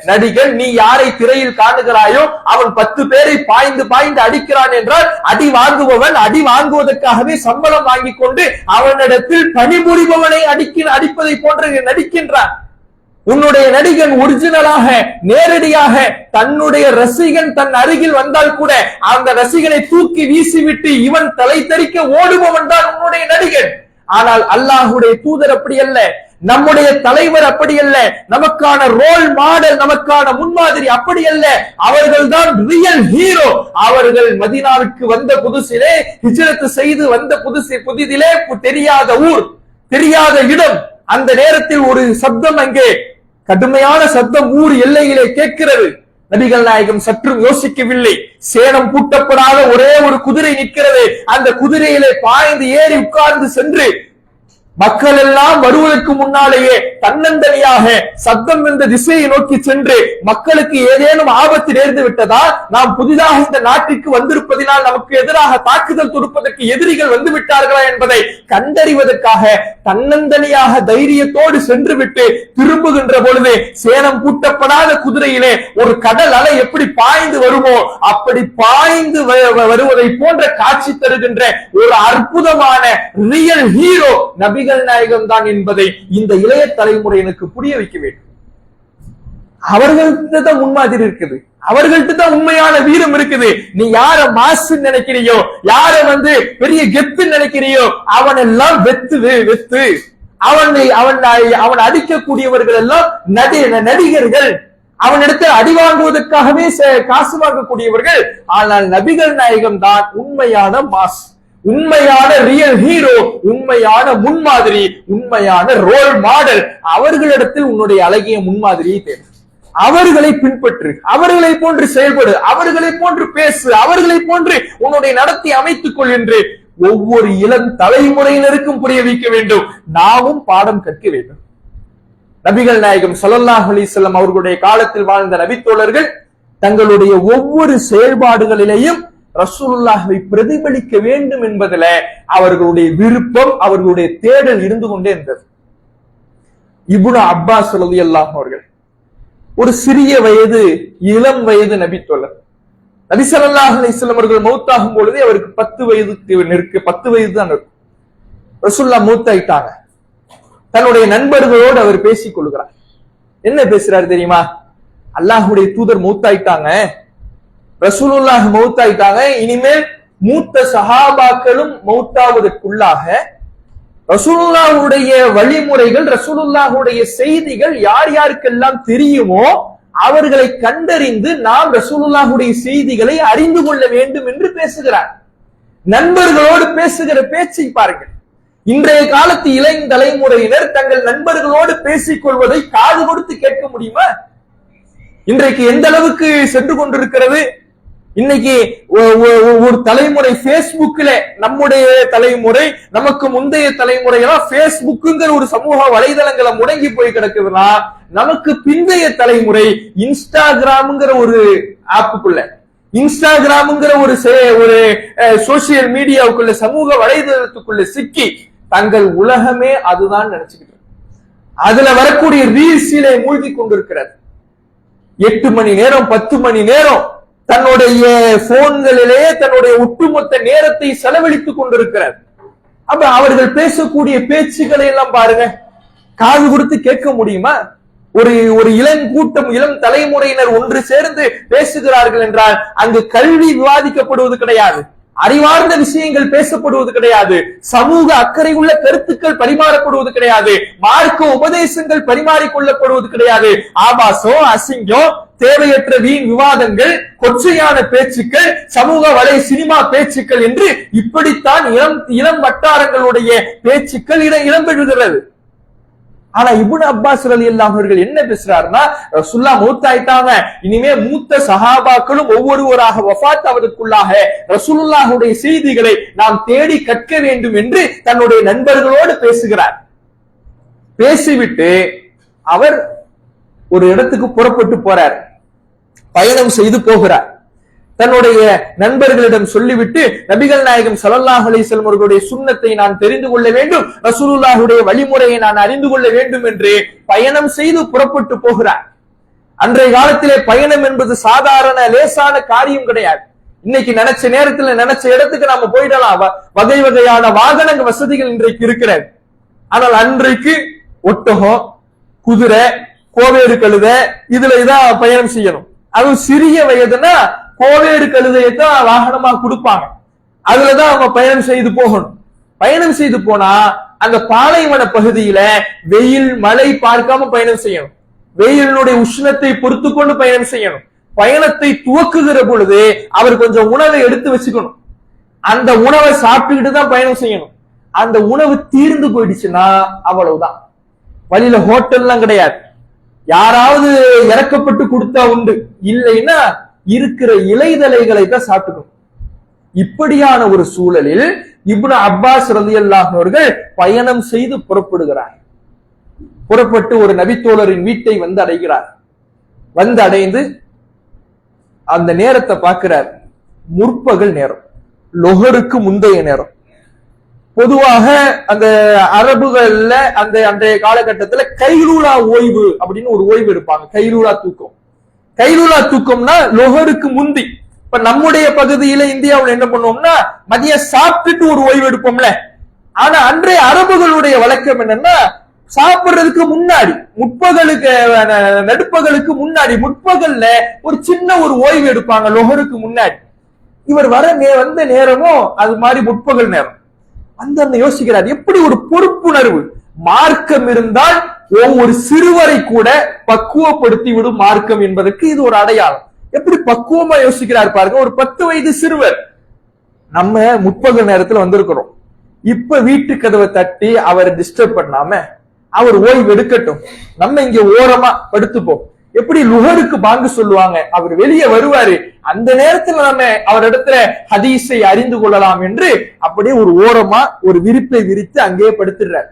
நடிகன், நீ யாரை திரையில் காணுகிறாயோ அவன் 10 பேரை பாய்ந்து பாய்ந்து அடிக்கிறான் என்றால் அடி வாங்குபவன் அடி வாங்குவதற்காகவே சம்பளம் வாங்கி கொண்டு அவனிடத்தில் பணிபுரிபவனை அடிப்பதை போன்ற நடிக்கின்றான். உன்னுடைய நடிகன் ஒரிஜினலாக நேரடியாக தன்னுடைய ரசிகன் தன் அருகில் வந்தால் கூட அந்த ரசிகனை தூக்கி வீசிவிட்டு இவன் தலை தெறிக்க ஓடுபவன் தான் உன்னுடைய நடிகன். ஆனால் அல்லாஹ்வுடைய தூதர் அப்படி அல்ல, நம்முடைய தலைவர் அப்படி அல்ல, நமக்கான ரோல் மாடல், நமக்கான முன்மாதிரி அப்படி அல்ல. அவர்கள் தான் ரியல் ஹீரோ. அவர்கள் மதீனாவுக்கு வந்த புதுசிலே, ஹிஜ்ரத் செய்து வந்த புதிதிலே தெரியாத ஊர், தெரியாத இடம். அந்த நேரத்தில் ஒரு சப்தம், அங்கே கடுமையான சப்தம் ஊர் எல்லையிலே கேட்கிறது. நபிகள் நாயகம் சற்றும் யோசிக்கவில்லை. சேணம் பூட்டப்படாத ஒரே ஒரு குதிரை நிற்கிறது. அந்த குதிரையிலே பாய்ந்து ஏறி உட்கார்ந்து சென்று மக்கள் எல்லாம் வருவதற்கு முன்னாலேயே தன்னந்தனியாக சத்தம் என்ற திசையை நோக்கி சென்று மக்களுக்கு ஏதேனும் ஆபத்து நேர்ந்து விட்டதா, நாம் புதிதாக இந்த நாட்டிற்கு வந்திருப்பதினால் நமக்கு எதிராக தாக்குதல் தொடுப்பதற்கு எதிரிகள் வந்து விட்டார்களா என்பதை கண்டறிவதற்காக தன்னந்தனியாக தைரியத்தோடு சென்று விட்டு திரும்புகின்ற பொழுது சேணம் பூட்டப்படாத குதிரையிலே ஒரு கடல் அலை எப்படி பாய்ந்து வருமோ அப்படி பாய்ந்து வருவதை போன்ற காட்சி தருகின்ற ஒரு அற்புதமான ரியல் ஹீரோ நபிகள் நாயகம் தான் என்பதை இந்த இளைய தலைமுறையினருக்கு புரிய வைக்க வேண்டும். அவர்கள்ட்ட தான் முன்மாதிரி இருக்குது, அவர்கள்ட்ட தான் உண்மையான வீரம் இருக்குது. நீ யார மாசு நினைக்கிறியோ, யார பெரிய கெத்து நினைக்கிறியோ, அவன் எல்லாம் வெத்து. அவன் அடிக்கக்கூடியவர்கள் எல்லாம் நடிகர்கள், அவனிடத்தில் அடி வாங்குவதற்காகவே காசு வாங்கக்கூடியவர்கள். ஆனால் நபிகள் நாயகம் தான் உண்மையான மாஸ், உண்மையான ரியல் ஹீரோ, உண்மையான முன்மாதிரி, உண்மையான ரோல் மாடல். அவர்களிடத்தில் உன்னுடைய அழகிய முன்மாதிரியை தேவை. அவர்களை பின்பற்று, அவர்களை போன்று செயல்படு, அவர்களை போன்று பேசு, அவர்களை போன்று உன்னுடைய நடத்தி அமைத்துக் கொள் என்று ஒவ்வொரு இளம் தலைமுறையினருக்கும் புரிய வைக்க வேண்டும். நாமும் பாடம் கற்க வேண்டும். நபிகள் நாயகம் ஸல்லல்லாஹு அலைஹி வஸல்லம் அவர்களுடைய காலத்தில் வாழ்ந்த நபித்தோழர்கள் தங்களுடைய ஒவ்வொரு செயல்பாடுகளிலேயும் ரசூலுல்லாஹ்வை பிரதிபலிக்க வேண்டும் என்பதில அவர்களுடைய விருப்பம், அவர்களுடைய தேடல் இருந்து கொண்டே இருந்தது. இப்னு அப்பாஸ் ரலியல்லாஹு அவர்கள் ஒரு சிறிய வயது, இளம் வயது நபித்தோழர். நபி ஸல்லல்லாஹு அலைஹி வஸல்லம் அவர்கள் மௌத்தாகும் பொழுது அவருக்கு 10 வயது தான் இருக்கும். ரசூலுல்லாஹ் மௌத்தாயிட்டாங்க. தன்னுடைய நண்பர்களோடு அவர் பேசிக் கொள்கிறார். என்ன பேசுறாரு தெரியுமா? அல்லாஹ்வுடைய தூதர் மௌத்தாயிட்டாங்க, ரசூலுல்லாஹ் மௌத்தாயிட்டாங்க, இனிமேல் மூத்த சஹாபாக்களும் மௌத்தாவதற்குள்ளாக ரசூலுல்லாஹுடைய வழிமுறைகள், ரசூலுல்லாஹுடைய செய்திகள் யார் யாருக்கெல்லாம் தெரியுமோ அவர்களை கண்டறிந்து நாம் ரசூலுல்லாஹுடைய செய்திகளை அறிந்து கொள்ள வேண்டும் என்று பேசுகிறார். நண்பர்களோடு பேசுகிற பேச்சை பாருங்கள். இன்றைய காலத்து இளைஞ தலைமுறையினர் தங்கள் நண்பர்களோடு பேசிக் கொள்வதை காது கொடுத்து கேட்க முடியுமா? இன்றைக்கு எந்த அளவுக்கு சென்று கொண்டிருக்கிறது. இன்னைக்கு ஒரு தலைமுறை பேஸ்புக்ல, நம்முடைய தலைமுறை, நமக்கு முந்தைய தலைமுறை எல்லாம் பேஸ்புக்குங்கிற ஒரு சமூக வலைதளங்களை முடங்கி போய் கிடக்குதுன்னா, நமக்கு பிந்தைய தலைமுறை இன்ஸ்டாகிராம்ங்கிற ஒரு ஆப்புக்குள்ள, இன்ஸ்டாகிராம்ங்கிற ஒரு சோசியல் மீடியாவுக்குள்ள, சமூக வலைதளத்துக்குள்ள சிக்கி தங்கள் உலகமே அதுதான் நினைச்சுக்கிட்டு அதுல வரக்கூடிய ரீல்ஸிலே மூழ்கி கொண்டிருக்கிறது. 8 மணி நேரம் 10 மணி நேரம் தன்னுடைய போன்களிலே தன்னுடைய ஒட்டுமொத்த நேரத்தை செலவழித்துக் கொண்டிருக்கிறார். அப்ப அவர்கள் பேசக்கூடிய பேச்சுக்களை எல்லாம் பாருங்க, காது கொடுத்து கேட்க முடியுமா? ஒரு இளங்கூட்டம், இளம் தலைமுறையினர் ஒன்று சேர்ந்து பேசுகிறார்கள் என்றால் அங்கு கல்வி விவாதிக்கப்படுவது கிடையாது. அறிவார்ந்த விஷயங்கள் பேசப்படுவது கிடையாது, சமூக அக்கறை உள்ள கருத்துக்கள் பரிமாறப்படுவது கிடையாது, மார்க்க உபதேசங்கள் பரிமாறிக்கொள்ளப்படுவது கிடையாது. ஆபாசம், அசிங்கம், தேவையற்ற வீண் விவாதங்கள், கொச்சையான பேச்சுக்கள், சமூக வலை சினிமா பேச்சுக்கள் என்று இப்படித்தான் இளம் வட்டாரங்களுடைய பேச்சுக்கள் இடம்பெறுகிறது. ஆனா இப்னு அப்பாஸ் ரலியல்லாஹு அவர்கள் என்ன பேசுறாருன்னா, ரசூலுல்லாஹ் மௌத்தாயிட்டாங்க, இனிமே மூத்த சஹாபாக்களும் ஒவ்வொருவராக வஃபாத் ஆவதற்குள்ளாக ரசூலுல்லாஹுடைய செய்திகளை நாம் தேடி கற்க வேண்டும் என்று தன்னுடைய நண்பர்களோடு பேசுகிறார். பேசிவிட்டு அவர் ஒரு இடத்துக்கு புறப்பட்டு போறார், பயணம் செய்து போகிறார். தன்னுடைய நண்பர்களிடம் சொல்லிவிட்டு நபிகள் நாயகம் ஸல்லல்லாஹு அலைஹி வஸல்லம் அவர்களுடைய சுன்னத்தை நான் தெரிந்து கொள்ள வேண்டும், ரசூலுல்லாஹுடைய வழிமுறையை நான் அறிந்து கொள்ள வேண்டும் என்று பயணம் செய்து புறப்பட்டு போகிறார். அன்றைய காலத்திலே பயணம் என்பது சாதாரண லேசான காரியம் கிடையாது. இன்னைக்கு நினைச்ச நேரத்துல நினைச்ச இடத்துக்கு நாம போயிடலாம், வகை வகையான வாகன வசதிகள் இன்றைக்கு இருக்கிறது. ஆனால் அன்றைக்கு ஒட்டகம், குதிரை, கோவேறு கழுதை இதுலதான் பயணம் செய்யணும். அது சிறிய வயதுனா கோவேறு கழுதையை தான் வாகனமா கொடுப்பாங்க, அதுலதான் அவங்க பயணம் செய்து போகணும். பயணம் செய்து போனா அந்த பாலைவன பகுதியில வெயில் மழை பார்க்காம பயணம் செய்யணும், வெயிலினுடைய உஷ்ணத்தை பொறுத்து கொண்டு பயணம் செய்யணும். பயணத்தை துவக்குகிற பொழுது அவர் கொஞ்சம் உணவை எடுத்து வச்சுக்கணும், அந்த உணவை சாப்பிட்டுக்கிட்டு தான் பயணம் செய்யணும். அந்த உணவு தீர்ந்து போயிடுச்சுன்னா அவ்வளவுதான். வழியில ஹோட்டல்லாம் கிடையாது, யாராவது இறக்கப்பட்டு கொடுத்தா உண்டு, இல்லைன்னா இருக்கிற இலைதலைகளை தான் சாப்பிட்டுக்கணும். இப்படியான ஒரு சூழலில் இப்னு அப்பாஸ் ரலியல்லாஹு அவர்கள் பயணம் செய்து புறப்படுகிறார். புறப்பட்டு ஒரு நபித்தோழரின் வீட்டை வந்து அடைகிறார். வந்து அடைந்து அந்த நேரத்தை பார்க்கிறார், முற்பகல் நேரம், லொஹருக்கு முந்தைய நேரம். பொதுவாக அந்த அரபுகள்ல அந்த அன்றைய காலகட்டத்துல கைலூலா ஓய்வு அப்படின்னு ஒரு ஓய்வு எடுப்பாங்க, கைலூலா தூக்கம். கைலூலா தூக்கம்னா லொஹருக்கு முந்தி. இப்ப நம்முடைய பகுதியில இந்தியாவில் என்ன பண்ணுவோம்னா மதியம் சாப்பிட்டுட்டு ஒரு ஓய்வு எடுப்போம்ல. ஆனா அன்றைய அரபுகளுடைய வழக்கம் என்னன்னா சாப்பிடுறதுக்கு முன்னாடி, முற்பகலுக்கு நடுப்பகலுக்கு முன்னாடி முற்பகல்ல ஒரு சின்ன ஒரு ஓய்வு எடுப்பாங்க லொஹருக்கு முன்னாடி. இவர் வந்த நேரமும் அது மாதிரி முற்பகல் நேரம். அந்த யோசிக்கிறார், எப்படி ஒரு பொறுப்புணர்வு மார்க்கம் இருந்தால் ஒவ்வொரு சிறுவரை கூட பக்குவப்படுத்தி விடும் மார்க்கம் என்பதற்கு இது ஒரு அடையாளம். எப்படி பக்குவமா யோசிக்கிறார் பாருங்க. ஒரு 10 வயது சிறுவர், நம்ம முற்பகல் நேரத்துல வந்திருக்கிறோம், இப்ப வீட்டு கதவை தட்டி அவரை டிஸ்டர்ப் பண்ணாம அவர் ஓய்வு எடுக்கட்டும், நம்ம இங்க ஓரமா படுத்துப்போம். எப்படி லுஹருக்கு பாங்கு சொல்லுவாங்க, அவர் வெளியே வருவாரு, அந்த நேரத்துல நம்ம அவர் இடத்துல ஹதீஸை அறிந்து கொள்ளலாம் என்று அப்படியே ஒரு ஓரமா ஒரு விரிப்பை விரித்து அங்கேயே படுத்துடுறார்.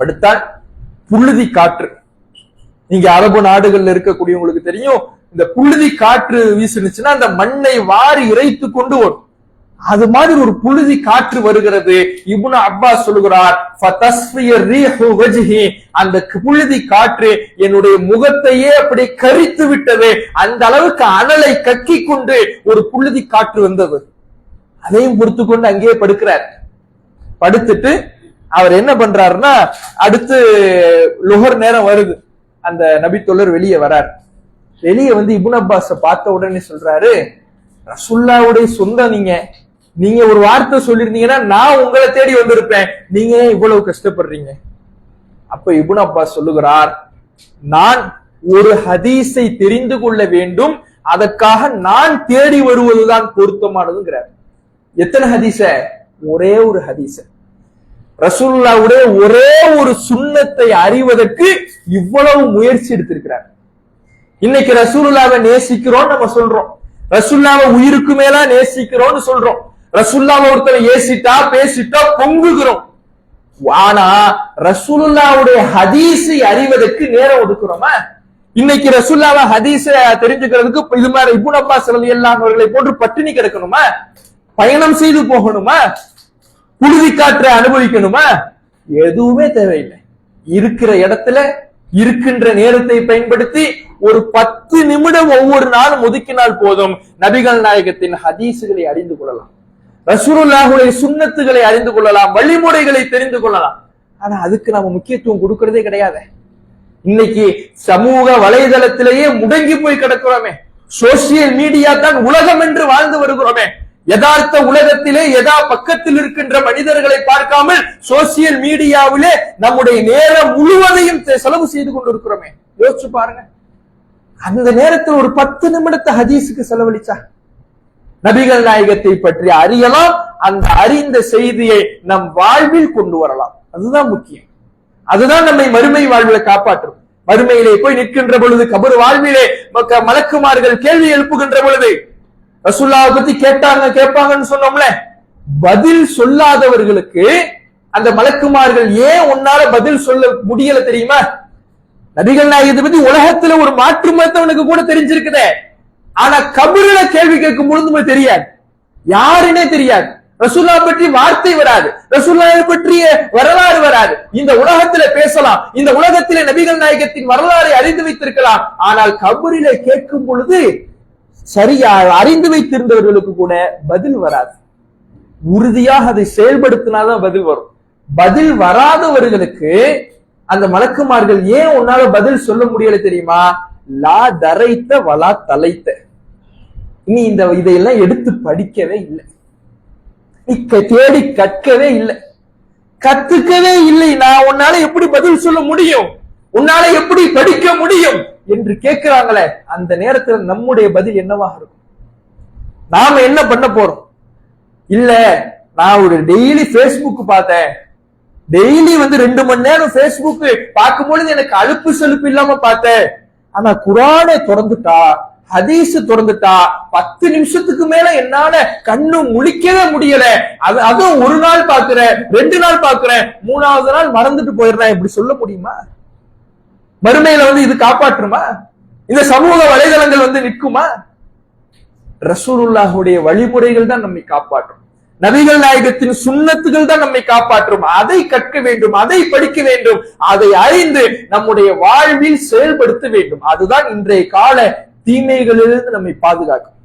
படுத்தால் புழுதி காற்று, நீங்க அரபு நாடுகள்ல இருக்கக்கூடியவங்களுக்கு தெரியும், இந்த புழுதி காற்று வீசுனுச்சுன்னா அந்த மண்ணை வாரி இறைத்து கொண்டு வரும். அது மாதிரி ஒரு புழுதி காற்று வருகிறது. இப்னு அப்பாஸ் சொல்லுகிறார், அந்த புழுதி காற்று என்னுடைய முகத்தையே அப்படி கரித்து விட்டது, அந்த அளவுக்கு அனலை கக்கி கொண்டு ஒரு புழுதி காற்று வந்தது. அதையும் பொறுத்து கொண்டு அங்கேயே படுக்கிறார். படுத்துட்டு அவர் என்ன பண்றாருன்னா, அடுத்து லுஹர் நேரம் வருது, அந்த நபித்தோழர் வெளியே வரார். வெளியே வந்து இப்னு அப்பாஸ பார்த்த உடனே சொல்றாரு, ரசூலுல்லாஹ்வுடைய சொந்தம் நீங்க ஒரு வார்த்தை சொல்லிருந்தீங்கன்னா நான் உங்களை தேடி வந்திருப்பேன், நீங்க இவ்வளவு கஷ்டப்படுறீங்க. அப்ப இப்னு அப்பாஸ் சொல்லுகிறார், நான் ஒரு ஹதீஸை தெரிந்து கொள்ள வேண்டும், அதற்காக நான் தேடி வருவதுதான் பொருத்தமானதுங்கிறார். எத்தனை ஹதீஸ? ஒரே ஒரு ஹதீஸ. ரசூலுல்லாஹ்வுடைய ஒரே ஒரு சுன்னத்தை அறிவதற்கு இவ்வளவு முயற்சி எடுத்திருக்கிறார். இன்னைக்கு ரசூலுல்லாஹ்வை நேசிக்கிறோம் நம்ம சொல்றோம், ரசூலுல்லாஹ்வை உயிருக்கு மேலா நேசிக்கிறோம்னு சொல்றோம், ரசூலுல்லாஹ்வை ஒருத்தரை ஏசிட்டா பேசிட்டா பொங்குகிறோம். ஆனா ரசூலுல்லாஹ்வுடைய ஹதீஸை அறிவதற்கு நேரம் ஒதுக்குறோமா? இன்னைக்கு ரசூலுல்லாஹ்வை ஹதீஸை தெரிஞ்சுக்கிறதுக்கு இது மாதிரி இப்னு அப்பாஸ் ரலியல்லாஹு அவர்களை போன்று பட்டினி கிடக்கணுமா? பயணம் செய்து போகணுமா? புழுதி காற்றை அனுபவிக்கணுமா? எதுவுமே தேவையில்லை. இருக்கிற இடத்துல இருக்கின்ற நேரத்தை பயன்படுத்தி ஒரு 10 நிமிடம் ஒவ்வொரு நாளும் ஒதுக்கினால் போதும், நபிகள் நாயகத்தின் ஹதீசுகளை அறிந்து கொள்ளலாம், ரசூலுல்லாஹுடைய சுன்னத்துகளை அறிந்து கொள்ளலாம், வழிமுறைகளை தெரிந்து கொள்ளலாம். ஆனா அதுக்கு நம்ம முக்கியத்துவம் கொடுக்கறதே கிடையாது. இன்னைக்கு சமூக வலைதளத்திலேயே முடங்கி போய் கிடக்கிறோமே, சோசியல் மீடியா தான் உலகம் என்று வாழ்ந்து வருகிறோமே. யதார்த்த உலகத்திலே பக்கத்தில் இருக்கின்ற மனிதர்களை பார்க்காமல் சோசியல் மீடியாவிலே நம்முடைய நேரம் முழுவதையும் செலவு செய்து கொண்டிருக்கிறோமே. யோசிச்சு பாருங்க. அந்த நேரத்தில் ஒரு 10 நிமிடத்தை ஹதீஸுக்கு செலவழிச்சா நபிகள் நாயகத்தை பற்றி அறியலாம். அந்த அறிந்த செய்தியை நம் வாழ்வில் கொண்டு வரலாம். அதுதான் முக்கியம். அதுதான் நம்மை மறுமை வாழ்வில காப்பாற்றும். மறுமையிலே போய் நிற்கின்ற பொழுது, கபர் வாழ்விலே மலக்குமார்கள் கேள்வி எழுப்புகின்ற பொழுது, ரசூலுல்லாஹை பத்தி கேட்பாங்கன்னு சொன்னோம்ல, பதில் சொல்லாதவர்களுக்கு அந்த மலக்குமார்கள் ஏன் உன்னால பதில் சொல்ல முடியல தெரியுமா? நபிகள் நாயகத்தை பத்தி உலகத்துல ஒரு மாற்று மருத்துவனுக்கு கூட தெரிஞ்சிருக்குதே, ஆனா கபருல கேள்வி கேட்கும் பொழுது தெரியாது, யாருன்னே தெரியாது. ரசூலுல்லாஹ் பற்றி வார்த்தை வராது, ரசூலுல்லாஹ் பற்றிய வரலாறு வராது. இந்த உலகத்திலே பேசலாம், இந்த உலகத்திலே நபிகள் நாயகத்தின் வரலாறை அறிந்து வைத்திருக்கலாம், ஆனால் கபரிலே கேட்கும் பொழுது சரியா அறிந்து வைத்திருந்தவர்களுக்கு கூட பதில் வராது. உறுதியாக அதை செயல்படுத்தினாதான் பதில் வரும். பதில் வராதவர்களுக்கு அந்த மலக்குமார்கள் ஏன் உன்னால பதில் சொல்ல முடியல தெரியுமா? லா தரைத்த வலா தலைத்த, நீ இதையெல்லாம் எடுத்து படிக்கவே இல்லை, நீ தேடி கற்கவே இல்லை, கத்துக்கவே இல்லை, நான் உன்னால எப்படி பதில் சொல்ல முடியும், உன்னால எப்படி படிக்க முடியும் என்று கேட்கிறாங்களே. அந்த நேரத்தில் நம்முடைய பதில் என்னவாக இருக்கும்? நாம என்ன பண்ண போறோம்? இல்ல, நான் ஒரு டெய்லி பேஸ்புக் பார்த்தேன், டெய்லி 2 மணி நேரம் பேஸ்புக் பார்க்கும்பொழுது எனக்கு அலுப்பு செலுப்பு இல்லாம பார்த்தேன், ஆனா குரானை திறந்துட்டா, ஹதீஸ் திறந்துட்டா 10 நிமிஷத்துக்கு மேல என்னால கண்ணு முழிக்கவே முடியல, அதுவும் ஒரு நாள் பாக்குறேன், 2 நாள் பாக்குறேன், 3வது நாள் மறந்துட்டு போயிடுறேன், இப்படி சொல்ல முடியுமா? மறுமையில இது காப்பாற்றுமா? இந்த சமூக வலைதளங்கள் நிற்குமா? ரசூலுல்லாஹுடைய வழிமுறைகள் தான் நம்மை காப்பாற்றும். நபிகள் நாயகத்தின் சுன்னத்துகள் தான் நம்மை காப்பாற்றும். அதை கற்க வேண்டும், அதை படிக்க வேண்டும், அதை அறிந்து நம்முடைய வாழ்வில் செயல்படுத்த வேண்டும். அதுதான் இன்றைய கால தீமைகளிலிருந்து நம்மை பாதுகாக்கும்.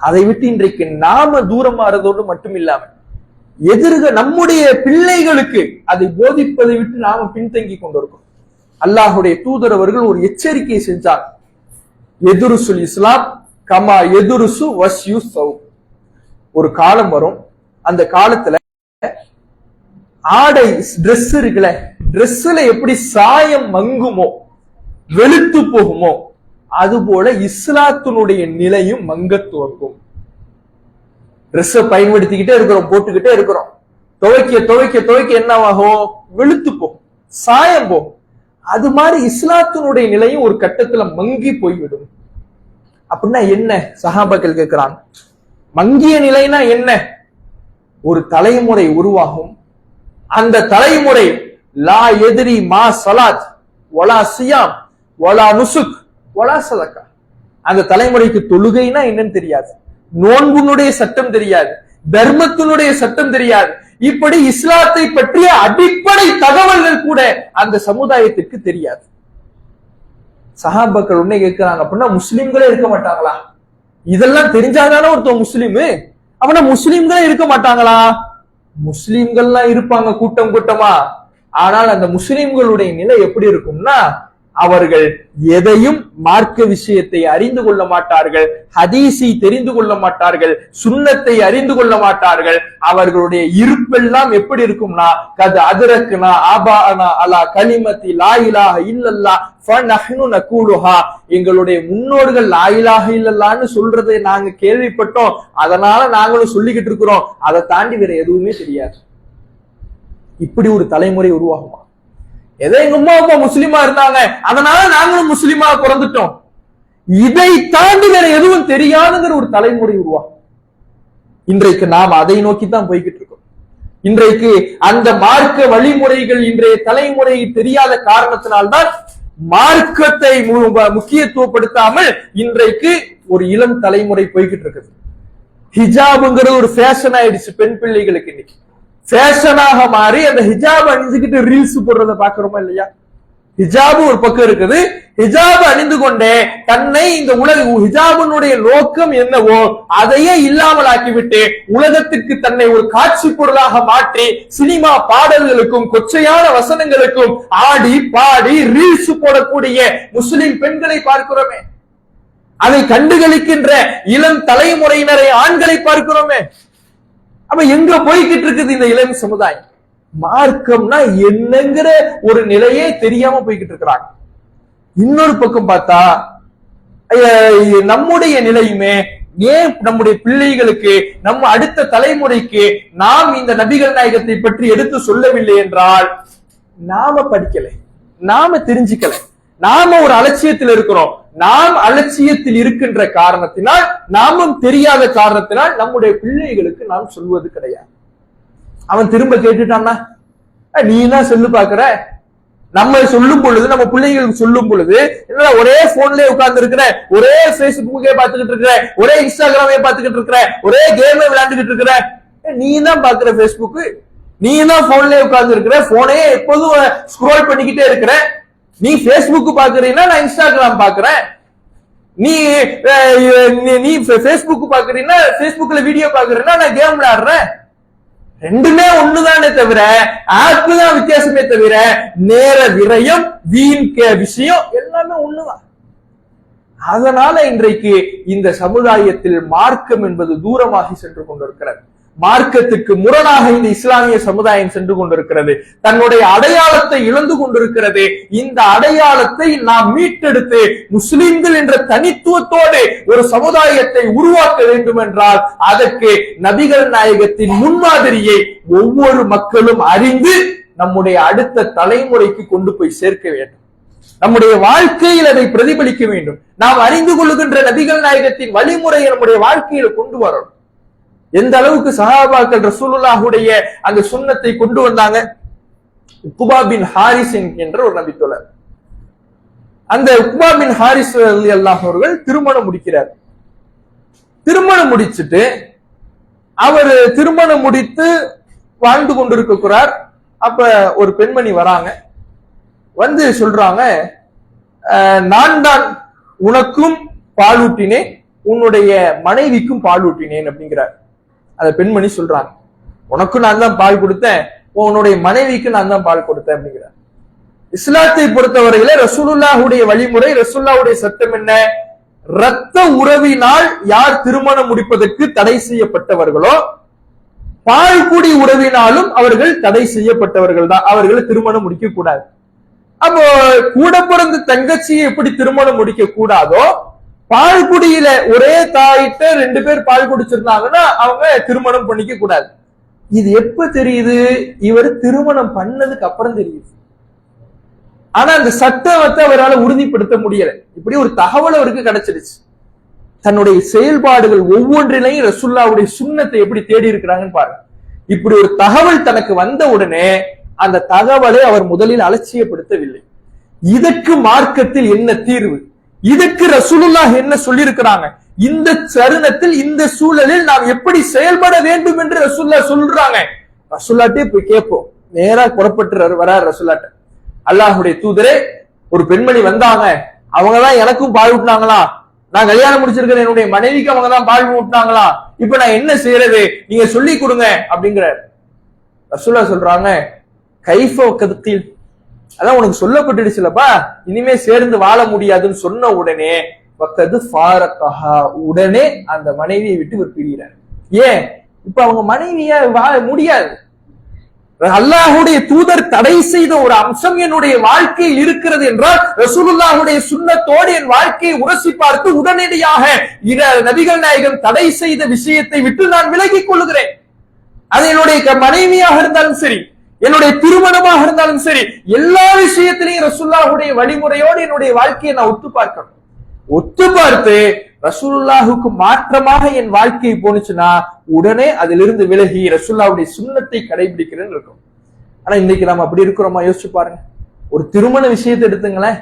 அதை விட்டு இன்றைக்கு நாம தூரமாறதோடு மட்டும் இல்லாம நம்முடைய பிள்ளைகளுக்கு அதை போதிப்பதை விட்டு நாம பின்தங்கி கொண்டிருக்கோம். அல்லாஹுடைய தூதர் அவர்கள் ஒரு எச்சரிக்கை செஞ்சார். எதுருசுல் இஸ்லாம் கமா எதுருசு வஸ்யூ சௌ. ஒரு காலம் வரும், அந்த காலத்துல ஆடை டிரெஸ் இருக்குல்ல, டிரெஸ்ல எப்படி சாயம் மங்குமோ, வெளுத்து போகுமோ, அதுபோல இஸ்லாத்தினுடைய நிலையும் மங்க துவங்கும். டிரெஸ் பயன்படுத்திக்கிட்டே இருக்கிறோம், போட்டுக்கிட்டே இருக்கிறோம், துவைக்க என்னவாகும்? வெளுத்து போகும், சாயம் போகும். அது மாதிரி இஸ்லாத்தினுடைய நிலையும் ஒரு கட்டத்துல மங்கி போய்விடும். அப்படின்னா என்ன? சஹாபாக்கள் கேட்கிறாங்க, மங்கிய நிலைனா என்ன? ஒரு தலைமுறை உருவாகும். அந்த தலைமுறை லா எதிரி மா சலாத் வலா சியாம் வலா நுசுக் வலா சதகா. அந்த தலைமுறைக்கு தொழுகைனா என்னன்னு தெரியாது, நோன்புனுடைய சட்டம் தெரியாது, தர்மத்தினுடைய சட்டம் தெரியாது. இப்படி இஸ்லாத்தை பற்றிய அடிப்படை தகவல்கள் கூட அந்த சமுதாயத்திற்கு தெரியாது. சஹாபாக்கள் உடனே கேட்கிறாங்க, அப்படின்னா முஸ்லிம்களே இருக்க மாட்டாங்களா? இதெல்லாம் தெரிஞ்சாதானே ஒருத்தர் முஸ்லிமு, அப்படின்னா முஸ்லிம்களே இருக்க மாட்டாங்களா? முஸ்லிம்கள்லாம் இருப்பாங்க கூட்டம் கூட்டமா. ஆனால் அந்த முஸ்லிம்களுடைய நிலை எப்படி இருக்கும்னா, அவர்கள் எதையும் மார்க்க விஷயத்தை அறிந்து கொள்ள மாட்டார்கள், ஹதீஸை தெரிந்து கொள்ள மாட்டார்கள், சுன்னத்தை அறிந்து கொள்ள மாட்டார்கள். அவர்களுடைய இருப்பெல்லாம் எப்படி இருக்கும்னா, கது அதரக்னா ஆபானா அலா கலிமத்தி லா இலாஹ இல்லல்லாஹ் ஃபநஹ்னு நகூலுஹா. எங்களுடைய முன்னோர்கள் லா இலாஹ இல்லல்லாஹ்னு சொல்றதை நாங்க கேள்விப்பட்டோம், அதனால நாங்களும் சொல்லிக்கிட்டு இருக்கிறோம், அதை தாண்டி வேற எதுவுமே தெரியாது. இப்படி ஒரு தலைமுறை உருவாகுமா? ஏதோ எங்க அம்மா அப்பா முஸ்லிமா இருந்தாங்க, அதனால நாங்களும் முஸ்லிமா பிறந்துட்டோம், இதை தாண்டி வேற எதுவும் தெரியாதுங்கிற ஒரு தலைமுறை உருவாகும். இன்றைக்கு நாம் அதை நோக்கித்தான் போய்கிட்டு இருக்கோம். இன்றைக்கு அந்த மார்க்க வழிமுறைகள் இன்றைய தலைமுறை தெரியாத காரணத்தினால்தான் மார்க்கத்தை முக்கியத்துவப்படுத்தாமல் இன்றைக்கு ஒரு இளம் தலைமுறை போய்கிட்டு இருக்குது. ஹிஜாப்ங்கிறது ஒரு ஃபேஷன் ஆயிடுச்சு. பெண் பிள்ளைகளுக்கு இன்னைக்கு ஃபேஷனாக மாறி அந்த ஹிஜாப் அணிஞ்சுக்கிட்டு ரீல்ஸ் போடுறத பாக்குறோமா இல்லையா? ஹிஜாபு ஒரு பக்கம் இருக்குது, ஹிஜாப் அணிந்து கொண்டே தன்னை இந்த ஹிஜாபினுடைய நோக்கம் என்னவோ அதையே இல்லாமல் ஆக்கிவிட்டு உலகத்துக்கு தன்னை ஒரு காட்சி பொருளாக மாற்றி சினிமா பாடல்களுக்கும் கொச்சையான வசனங்களுக்கும் ஆடி பாடி ரீல்ஸ் போடக்கூடிய முஸ்லிம் பெண்களை பார்க்கிறோமே. அதை கண்டுகளிக்கின்ற இளம் தலைமுறையினரை ஆண்களை பார்க்கிறோமே. அப்ப எங்க போய்கிட்டு இருக்குது இந்த இளம் சமுதாயம்? மார்க்கம்னா என்னங்கிற ஒரு நிலையே தெரியாம போய்கிட்டு இருக்கிறாங்க. இன்னொரு பக்கம் பார்த்தா நம்முடைய நிலையுமே, ஏன் நம்முடைய பிள்ளைகளுக்கு, நம்ம அடுத்த தலைமுறைக்கு நாம் இந்த நபிகள் நாயகத்தை பற்றி எடுத்து சொல்லவில்லை என்றால், நாம படிக்கல, நாம தெரிஞ்சுக்கல, நாம ஒரு அலட்சியத்தில் இருக்கிறோம். நாம் அலட்சியத்தில் இருக்கின்ற காரணத்தினால், நாமும் தெரியாத காரணத்தினால் நம்முடைய பிள்ளைகளுக்கு நாம் சொல்வது கிடையாது. அவன் திரும்ப கேட்டுட்டான்னா, நீ தான் சொல்லு பாக்குற, நம்ம சொல்லும் பொழுது, நம்ம பிள்ளைகளுக்கு சொல்லும் பொழுது, என்ன ஒரே போன்லயே உட்கார்ந்து இருக்கிற, ஒரே பேஸ்புக்கே பாத்துக்கிட்டு இருக்கிற, ஒரே இன்ஸ்டாகிராமே பாத்துக்கிட்டு இருக்கிற, ஒரே கேமே விளையாண்டுகிட்டு இருக்கிற, நீ தான் பாக்குற பேஸ்புக், நீ தான் போன்லயே உட்கார்ந்து இருக்கிற, போனையே எப்போதும் ஸ்க்ரோல் பண்ணிக்கிட்டே இருக்கிற, நீ பேஸ்புக் பாக்குறீன்னா நான் இன்ஸ்டாகிராம் பாக்குறேன், நீ நீ பேஸ்புக் பாக்குறீன்னா பேஸ்புக்ல வீடியோ பாக்குறேன்னா நான் கேம் விளையாடுறேன். ரெண்டுமே ஒண்ணுதானே தவிர, ஆப் தான் வித்தியாசமே தவிர, நேர விரயம், வீண் விஷயம் எல்லாமே ஒண்ணுதான். அதனால இன்றைக்கு இந்த சமுதாயத்தில் மார்க்கம் என்பது தூரமாகி சென்று கொண்டிருக்கிறது. மார்க்கத்துக்கு முரணாக இந்த இஸ்லாமிய சமுதாயம் சென்று கொண்டிருக்கிறது. தன்னுடைய அடையாளத்தை இழந்து கொண்டிருக்கிறது. இந்த அடையாளத்தை நாம் மீட்டெடுத்து முஸ்லிம்கள் என்ற தனித்துவத்தோடு ஒரு சமுதாயத்தை உருவாக்க வேண்டும் என்றால், அதற்கு நபிகள் நாயகத்தின் முன்மாதிரியை ஒவ்வொரு மக்களும் அறிந்து நம்முடைய அடுத்த தலைமுறைக்கு கொண்டு போய் சேர்க்க வேண்டும். நம்முடைய வாழ்க்கையில் அதை பிரதிபலிக்க வேண்டும். நாம் அறிந்து கொள்ளுகின்ற நபிகள் நாயகத்தின் வழிமுறையை நம்முடைய வாழ்க்கையில கொண்டு வரணும். எந்த அளவுக்கு சஹாபாக்கள் ரசூலுல்லாஹுடைய அந்த சுன்னத்தை கொண்டு வந்தாங்க. உக்பா பின் ஹாரிஸ் என்கின்ற ஒரு நபித்தோழர், அந்த உக்பா பின் ஹாரிஸ் ரலியல்லாஹு அவர்கள் திருமணம் முடிக்கிறார். திருமணம் முடிச்சுட்டு அவர் திருமணம் முடித்து வாழ்ந்து கொண்டிருக்கிறார். அப்ப ஒரு பெண்மணி வராங்க, வந்து சொல்றாங்க, நான் தான் உனக்கும் பாலூட்டினேன், உன்னுடைய மனைவிக்கும் பாலூட்டினேன் அப்படிங்கிறார். அந்த பெண்மணி சொல்றாங்க, உனக்கும் நான் தான் பால் கொடுத்தேன், உன்னுடைய மனைவிக்கு நான் தான் பால் கொடுத்தேன் அப்படிங்கிறார். இஸ்லாத்தை பொறுத்தவரையில ரசூலுல்லாஹுடைய வழிமுறை, ரசூலுல்லாஹுடைய சட்டம் என்ன? இரத்த உறவினால் யார் திருமணம் முடிப்பதற்கு தடை செய்யப்பட்டவர்களோ, பால்குடி உறவினாலும் அவர்கள் தடை செய்யப்பட்டவர்கள் தான், அவர்களை திருமணம் முடிக்க கூடாது. அப்போ கூட பிறந்த தங்கச்சியை எப்படி திருமணம் முடிக்க கூடாதோ, பால்குடியில ஒரே தாயிட்ட 2 பேர் பால் குடிச்சிருந்தாங்கன்னா அவங்க திருமணம் பண்ணிக்க கூடாது. இது எப்ப தெரியுது? இவர் திருமணம் பண்ணதுக்கு அப்புறம் தெரியுது. ஆனா அந்த சட்டத்தை அவரால் உறுதிப்படுத்த முடியல. இப்படி ஒரு தகவல் அவருக்கு கிடைச்சிருச்சு. தன்னுடைய செயல்பாடுகள் ஒவ்வொன்றிலையும் ரசூலுல்லாஹ்வுடைய சுன்னத்தை எப்படி தேடி இருக்கிறாங்கன்னு பாருங்க. இப்படி ஒரு தகவல் தனக்கு வந்த உடனே அந்த தகவலை அவர் முதலில் அலட்சியப்படுத்தவில்லை. இதற்கு மார்க்கத்தில் என்ன தீர்வு, இதற்கு ரசூலுல்லாஹ் என்ன சொல்லி இருக்கிறாங்க, இந்த தருணத்தில் இந்த சூழலில் நாம் எப்படி செயல்பட வேண்டும் என்று ரசூலுல்லாஹ் சொல்றாங்க. ரசூலுல்லாஹ்ட்டே போய் கேட்போம். நேரா புறப்பட்டு வரார் ரசூலுல்லாஹ். அல்லாஹ்வுடைய தூதரே, ஒரு பெண்மணி வந்தாங்க, அவங்கதான் எனக்கும் பால் ஊட்டினாங்களா, நான் கல்யாணம் முடிச்சிருக்கிறேன், என்னுடைய மனைவிக்கு அவங்க தான் பால் ஊட்டினாங்களா, இப்ப நான் என்ன செய்யறது, நீங்க சொல்லி கொடுங்க அப்படிங்கிறார். ரசூலுல்லாஹ் சொல்றாங்க, கைஃப கதத்தில், அதான் உனக்கு சொல்லப்பட்டுடுச்சுலப்பா, இனிமே சேர்ந்து வாழ முடியாதுன்னு சொன்ன உடனே வக்கது ஃபாரகஹா, உடனே அந்த மனைவியை விட்டு இவர் பிரிகிறார். ஏன்? இப்ப அவங்க மனைவியா வாழ முடியாது. அல்லாஹ்வுடைய தூதர் தடை செய்த ஒரு அம்சம் என்னுடைய வாழ்க்கையில் இருக்கிறது என்றால், ரசூலுல்லாஹ்வுடைய சுன்னத்தோடு என் வாழ்க்கையை உரசி பார்த்து உடனடியாக நபிகள் நாயகம் தடை செய்த விஷயத்தை விட்டு நான் விலகிக் கொள்கிறேன். அது என்னுடைய மனைவியாக இருந்தாலும் சரி, என்னுடைய திருமணமாக இருந்தாலும் சரி, எல்லா விஷயத்திலையும் ரசூலுல்லாஹ்வுடைய வழிமுறையோடு என்னுடைய வாழ்க்கையை நான் ஒத்து பார்க்கணும். ஒத்து பார்த்து ரசூலுல்லாஹுக்கு மாற்றமாக என் வாழ்க்கையை போனுச்சுன்னா உடனே அதிலிருந்து விலகி ரசூலுல்லாஹ்வுடைய சுன்னத்தை கடைபிடிக்கிறேன்னு இருக்கும். ஆனா இன்னைக்கு நாம அப்படி இருக்கிறோமா? யோசிச்சு பாருங்க. ஒரு திருமண விஷயத்தை எடுத்துங்களேன்,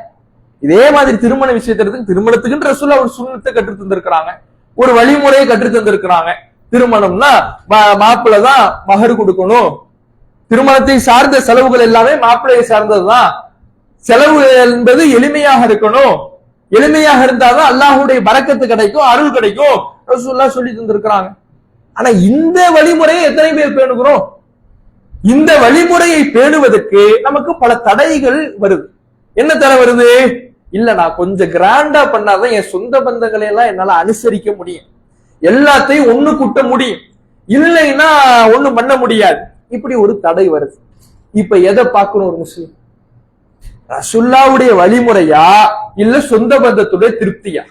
இதே மாதிரி திருமண விஷயத்தை எடுத்து, திருமணத்துக்கு ரசூலுல்லாஹ் ஒரு சுன்னத்தை கற்று தந்திருக்கிறாங்க, ஒரு வழிமுறையை கற்று தந்திருக்கிறாங்க. திருமணம்னா மாப்பிள்ளை தான் மகர் கொடுக்கணும், திருமணத்தை சார்ந்த செலவுகள் எல்லாமே மாப்பிள்ளையை சார்ந்ததுதான், செலவு என்பது எளிமையாக இருக்கணும், எளிமையாக இருந்தாதான் அல்லாஹ்வுடைய பரக்கத்து கிடைக்கும், அருள் கிடைக்கும், ரசூலுல்லாஹ் சொல்லி தந்திருக்கிறாங்க. ஆனா இந்த வழிமுறையை எத்தனை பேர் பேணுகிறோம்? இந்த வழிமுறையை பேணுவதற்கு நமக்கு பல தடைகள் வருது. என்ன தடை வருது? இல்ல நான் கொஞ்சம் கிராண்டா பண்ணாதான் என் சொந்த பந்தங்களை எல்லாம் என்னால அனுசரிக்க முடியும், எல்லாத்தையும் ஒண்ணு கூட்ட முடியும், இல்லைன்னா ஒண்ணும் பண்ண முடியாது. இப்படி ஒரு தடை வருது. இப்ப எதை பார்க்கணும் ஒரு முஸ்லிம்? ரசூலுல்லாஹ்வுடைய வழிமுறையா இல்ல சொந்த பந்தத்துடைய திருப்தியா?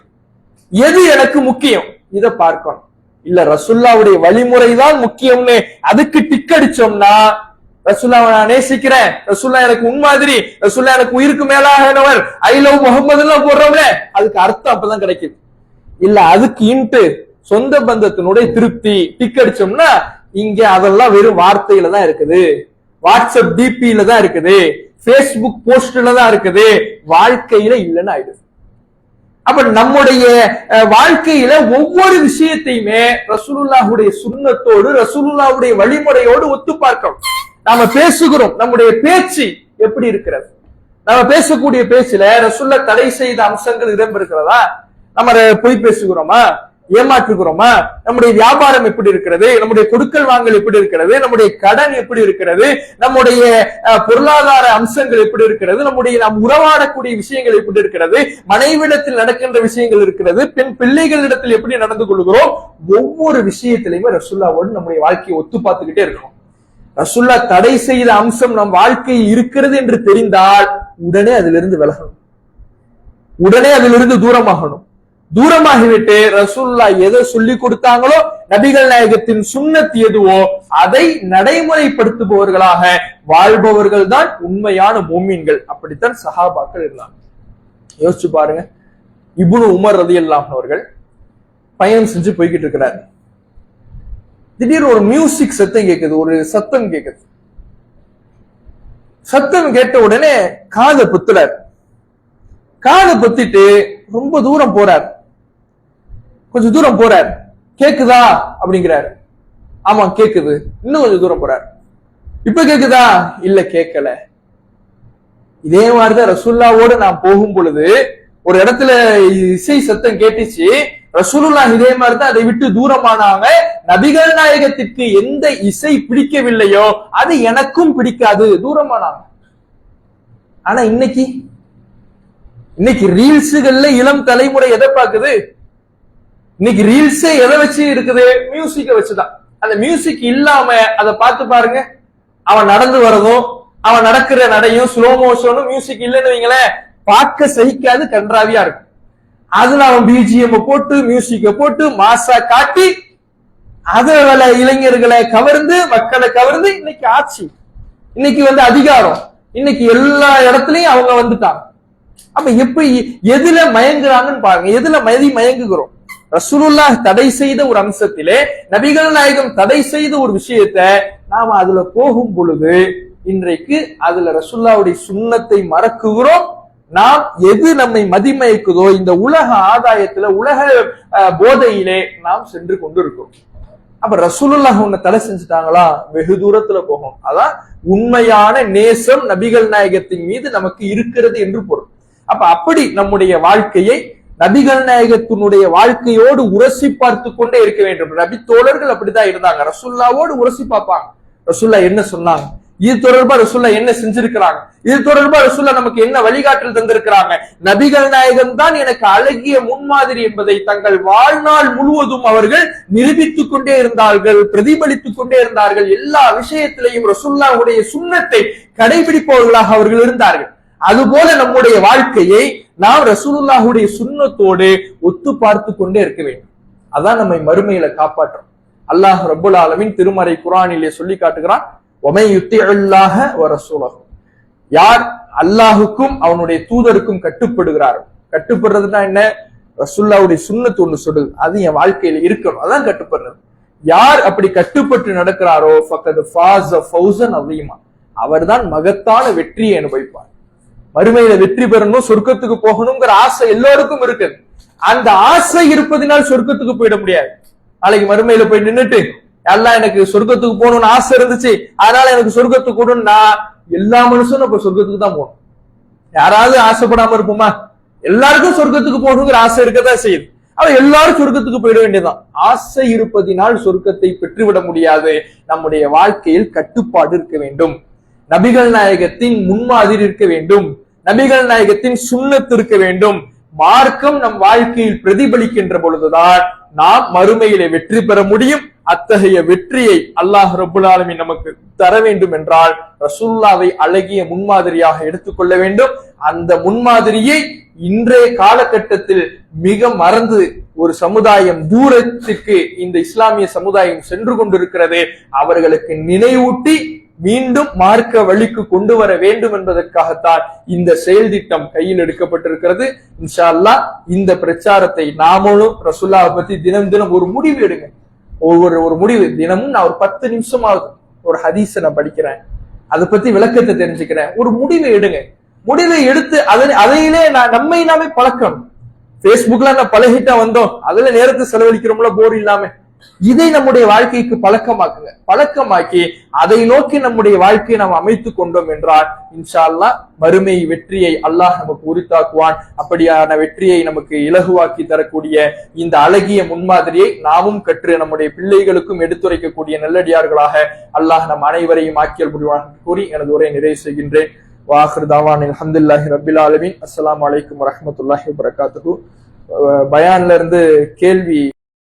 எது எனக்கு முக்கியம்? இதை பார்க்கணும். இல்ல ரசூலுல்லாஹ்வுடைய வழிமுறை தான் முக்கியம்னு அதுக்கு டிக் அடிச்சோம்னா, ரசூலுல்லாஹ்வை நான் நேசிக்கிறேன், ரசூலுல்லாஹ் எனக்கு முன்மாதிரி, ரசூலுல்லாஹ் எனக்கு உயிருக்கு மேலானவர், ஐ லவ் முஹம்மது எல்லாம் போடுறோம்ல, அதுக்கு அர்த்தம் அப்பதான் கிடைக்குது. இல்ல அதுக்கு இன்ட்டு சொந்த பந்தத்தினுடைய திருப்தி டிக் அடிச்சோம்னா, இங்க அதெல்லாம் வெறும் வார்த்தையில தான் இருக்குது, வாட்ஸ்அப் டிபியில தான் இருக்குது, பேஸ்புக் போஸ்ட்ல தான் இருக்குது, வாழ்க்கையில இல்லைன்னு ஆயிடுது. அப்ப நம்முடைய வாழ்க்கையில ஒவ்வொரு விஷயத்தையுமே ரசூலுல்லாஹ்வுடைய சுன்னத்தோடு ரசூலுல்லாஹ்வுடைய வழிமுறையோடு ஒத்து பார்க்கணும். நாம பேசுகிறோம், நம்முடைய பேச்சு எப்படி இருக்கிறது? நம்ம பேசக்கூடிய பேச்சுல ரசூலுல்லாஹ் தடை செய்த அம்சங்கள் இடம்பெறுகிறதா? நம்ம பொய் பேசுகிறோமா, ஏமாற்றுகிறோமா? நம்முடைய வியாபாரம் எப்படி இருக்கிறது? நம்முடைய கொடுக்கல் வாங்கல் எப்படி இருக்கிறது? நம்முடைய கடன் எப்படி இருக்கிறது? நம்முடைய பொருளாதார அம்சங்கள் எப்படி இருக்கிறது? நம்முடைய நாம் உறவாடக்கூடிய விஷயங்கள் எப்படி இருக்கிறது? மனைவிடத்தில் நடக்கின்ற விஷயங்கள் இருக்கிறது, பெண் பிள்ளைகளிடத்தில் எப்படி நடந்து கொள்கிறோம்? ஒவ்வொரு விஷயத்திலையுமே ரசூலுல்லாஹ்வோடு நம்முடைய வாழ்க்கையை ஒத்து பார்த்துக்கிட்டே இருக்கணும். ரசூலுல்லாஹ் தடை செய்த அம்சம் நம் வாழ்க்கையில் இருக்கிறது என்று தெரிந்தால் உடனே அதிலிருந்து விலகணும், உடனே அதிலிருந்து தூரமாகணும். தூரமாகிவிட்டு ரசூலுல்லாஹ் எதை சொல்லி கொடுத்தாங்களோ, நபிகள் நாயகத்தின் சுன்னத் எதுவோ அதை நடைமுறைப்படுத்துபவர்களாக வாழ்பவர்கள் தான் உண்மையான மோமீன்கள். அப்படித்தான் சஹாபாக்கள் இருந்தாங்க. யோசிச்சு பாருங்க. இப்னு உமர் ரலியல்லாஹு அவர்கள் பயணம் செஞ்சு போய்கிட்டு இருக்கிறார். திடீர்னு ஒரு மியூசிக் சத்தம் கேட்குது, ஒரு சத்தம் கேட்குது. சத்தம் கேட்ட உடனே காதை பொத்துறார். காதை பொத்திட்டு ரொம்ப தூரம் போறார், கொஞ்சம் தூரம் போறார். கேக்குதா அப்படிங்கிறாரு. ஆமா கேக்குது. இன்னும் கொஞ்சம் தூரம் போறார். இப்ப கேக்குதா? இல்ல கேட்கல. இதே மாதிரிதான் ரசூலுல்லாஹ்வோடு நான் போகும் பொழுது ஒரு இடத்துல இசை சத்தம் கேட்டுச்சு, ரசூலுல்லாஹ் இதே மாதிரிதான் அதை விட்டு தூரமானாங்க. நபிகள் நாயகத்திற்கு எந்த இசை பிடிக்கவில்லையோ அது எனக்கும் பிடிக்காது, தூரமானாங்க. ஆனா இன்னைக்கு ரீல்ஸுகள்ல இளம் தலைமுறை எதை பார்க்குது? இன்னைக்கு ரீல்ஸே எதை வச்சு இருக்குது? மியூசிக்க வச்சுதான். அந்த மியூசிக் இல்லாம அதை பார்த்து பாருங்க. அவன் நடந்து வரதும் அவன் நடக்கிற நடையும் ஸ்லோ மோஷனும் மியூசிக் இல்லைன்னு வைங்களேன், பார்க்க சகிக்காது, கன்றாவியா இருக்கும். அதுல அவன் பிஜிஎம் போட்டு மியூசிக்க போட்டு மாசா காட்டி அதுல இளைஞர்களை கவர்ந்து மக்களை கவர்ந்து இன்னைக்கு ஆட்சி, இன்னைக்கு அதிகாரம், இன்னைக்கு எல்லா இடத்துலயும் அவங்க வந்துட்டாங்க. அப்ப எப்படி எதுல மயங்குறாங்கன்னு பாருங்க, எதுல மயங்குகிறோம்? ரசூலுல்லாஹ் தடை செய்த ஒரு அம்சத்திலே நபிகள் நாயகம் தடை செய்த ஒரு விஷயத்தை நாம அதுல போகும் பொழுது இன்றைக்கு அதுல ரசூலுல்லாஹ்வுடைய சுன்னத்தை மறக்குகிறோம். நாம் எது நம்மை மதிமயக்குதோ இந்த உலக ஆதாயத்துல உலக போதையிலே நாம் சென்று கொண்டு இருக்கோம். அப்ப ரசூலுல்லாஹ் உன்னை தடை செஞ்சுட்டாங்களா, வெகு தூரத்துல போகும். அதான் உண்மையான நேசம் நபிகள் நாயகத்தின் மீது நமக்கு இருக்கிறது என்று பொருள். அப்ப அப்படி நம்முடைய வாழ்க்கையை நபிகள் நாயகத்தினுடைய வாழ்க்கையோடு உரசி பார்த்து கொண்டே இருக்க வேண்டும். நபி தோழர்கள் அப்படிதான் இருந்தாங்க, ரசூலுல்லாஹ்வோடு உரசி பார்ப்பாங்க. ரசூலுல்லாஹ் என்ன சொன்னாங்க, இது தொடர்பா ரசூலுல்லாஹ் என்ன செஞ்சிருக்கிறாங்க, இது தொடர்பா ரசூலுல்லாஹ் நமக்கு என்ன வழிகாட்டல் தந்திருக்கிறாங்க. நபிகள் நாயகம் தான் எனக்கு அழகிய முன்மாதிரி என்பதை தங்கள் வாழ்நாள் முழுவதும் அவர்கள் நிரூபித்துக் கொண்டே இருந்தார்கள், பிரதிபலித்துக் கொண்டே இருந்தார்கள். எல்லா விஷயத்திலையும் ரசூலுல்லாஹ்வுடைய சுன்னத்தை கடைபிடிப்பவர்களாக அவர்கள் இருந்தார்கள். அதுபோல நம்முடைய வாழ்க்கையை நாம் ரசூலுல்லாஹ்வுடைய சுன்னத்தோடு ஒத்து பார்த்து கொண்டே இருக்க வேண்டும். அதான் நம்மை மறுமையில காப்பாற்றும். அல்லாஹ் ரப்புல் ஆலமீன் திருமறை குர்ஆனிலே சொல்லி காட்டுகிறான், வமை யுத்திஉல்லாஹ வ ரசூலஹு, யார் அல்லாஹுக்கும் அவனுடைய தூதருக்கும் கட்டுப்படுகிறாரோ. கட்டுப்படுறதுன்னா என்ன? ரசூலுல்லாஹ்வுடைய சுன்னத் ஒன்று சொல்லுது, அது என் வாழ்க்கையில இருக்கணும், அதான் கட்டுப்படுறது. யார் அப்படி கட்டுப்பட்டு நடக்கிறாரோ ஃபக்கத் ஃபாஸ ஃபௌஸன் அதீமா, அவர்தான் மகத்தான வெற்றியை அனுபவிப்பார். மறுமையில வெற்றி பெறணும், சொர்க்கத்துக்கு போகணுங்கிற ஆசை எல்லோருக்கும் இருக்குது. அந்த ஆசை இருப்பதினால் சொர்க்கத்துக்கு போயிட முடியாது. நாளைக்கு மறுமையில போய் நின்னுட்டு எல்லாம் எனக்கு சொர்க்கத்துக்கு போகணும்னு ஆசை இருந்துச்சு, அதனால எனக்கு சொர்க்கத்துக்கு கூடனா, எல்லா மனுஷனும் இப்ப சொர்க்கத்துக்கு தான் போகணும். யாராவது ஆசைப்படாம இருப்போமா? எல்லாருக்கும் சொர்க்கத்துக்கு போகணுங்கிற ஆசை இருக்கதான் செய்யுது. அவ எல்லாரும் சொர்க்கத்துக்கு போயிட வேண்டியதான். ஆசை இருப்பதினால் சொர்க்கத்தை பெற்றுவிட முடியாது. நம்முடைய வாழ்க்கையில் கட்டுப்பாடு இருக்க வேண்டும், நபிகள் நாயகத்தின் முன்மாதிரி இருக்க வேண்டும், நபிகள் நாயகத்தின் சுன்னத் இருக்க வேண்டும். மார்க்கம் நம் வாழ்க்கையில் பிரதிபலிக்கின்ற பொழுதுதான் நாம் மறுமையிலே வெற்றி பெற முடியும். அத்தகைய வெற்றியை அல்லாஹ் ரப்புல் ஆலமீன் நமக்கு தர வேண்டும் என்றால் ரசூலுல்லாவை அழகிய முன்மாதிரியாக எடுத்துக்கொள்ள வேண்டும். அந்த முன்மாதிரியை இன்றைய காலகட்டத்தில் மிக மறந்து ஒரு சமுதாயம் தூரத்துக்கு இந்த இஸ்லாமிய சமுதாயம் சென்று கொண்டிருக்கிறது. அவர்களுக்கு நினைவூட்டி மீண்டும் மார்க்க வழிக்கு கொண்டு வர வேண்டும் என்பதற்காகத்தான் இந்த செயல் திட்டம் கையில் எடுக்கப்பட்டிருக்கிறது. இன்ஷா அல்லாஹ் இந்த பிரச்சாரத்தை நாமளும் ரசூலுல்லாஹ் பத்தி தினம் தினம் ஒரு முடிவு எடுங்க. ஒரு முடிவு தினமும் நான் ஒரு 10 நிமிஷமாவது ஒரு ஹதீஸ நான் படிக்கிறேன், அதை பத்தி விளக்கத்தை தெரிஞ்சுக்கிறேன், ஒரு முடிவை எடுங்க. முடிவை எடுத்து அதையிலே நம்மை நாமே பழக்கணும். பேஸ்புக்ல நான் பழகிட்டா வந்தோம், அதுல நேரத்தை செலவழிக்கிறோம்ல போர் இல்லாம, இதை நம்முடைய வாழ்க்கைக்கு பழக்கமாக்குங்க. பழக்கமாக்கி அதை நோக்கி நம்முடைய வாழ்க்கையை நாம் அமைத்துக் கொண்டோம் என்றால் இன்ஷா அல்லாஹ் மறுமை வெற்றியை அல்லாஹ் நமக்கு உரித்தாக்குவான். அப்படியான வெற்றியை நமக்கு இலகுவாக்கி தரக்கூடிய இந்த அழகிய முன்மாதிரியை நாமும் கற்று நம்முடைய பிள்ளைகளுக்கும் எடுத்துரைக்கக்கூடிய நல்லடியார்களாக அல்லாஹ் நம் அனைவரையும் ஆக்கியல் புரிவான் கூறி எனது உரையை நிறைவு செய்கின்றேன். வாஹிர் தாவான் அல்ஹம்துலில்லாஹி ரப்பில் ஆலமீன். அஸ்ஸலாமு அலைக்கும் வரஹ்மத்துல்லாஹி வபரகாத்துஹு. பயான்ல இருந்து கேள்வி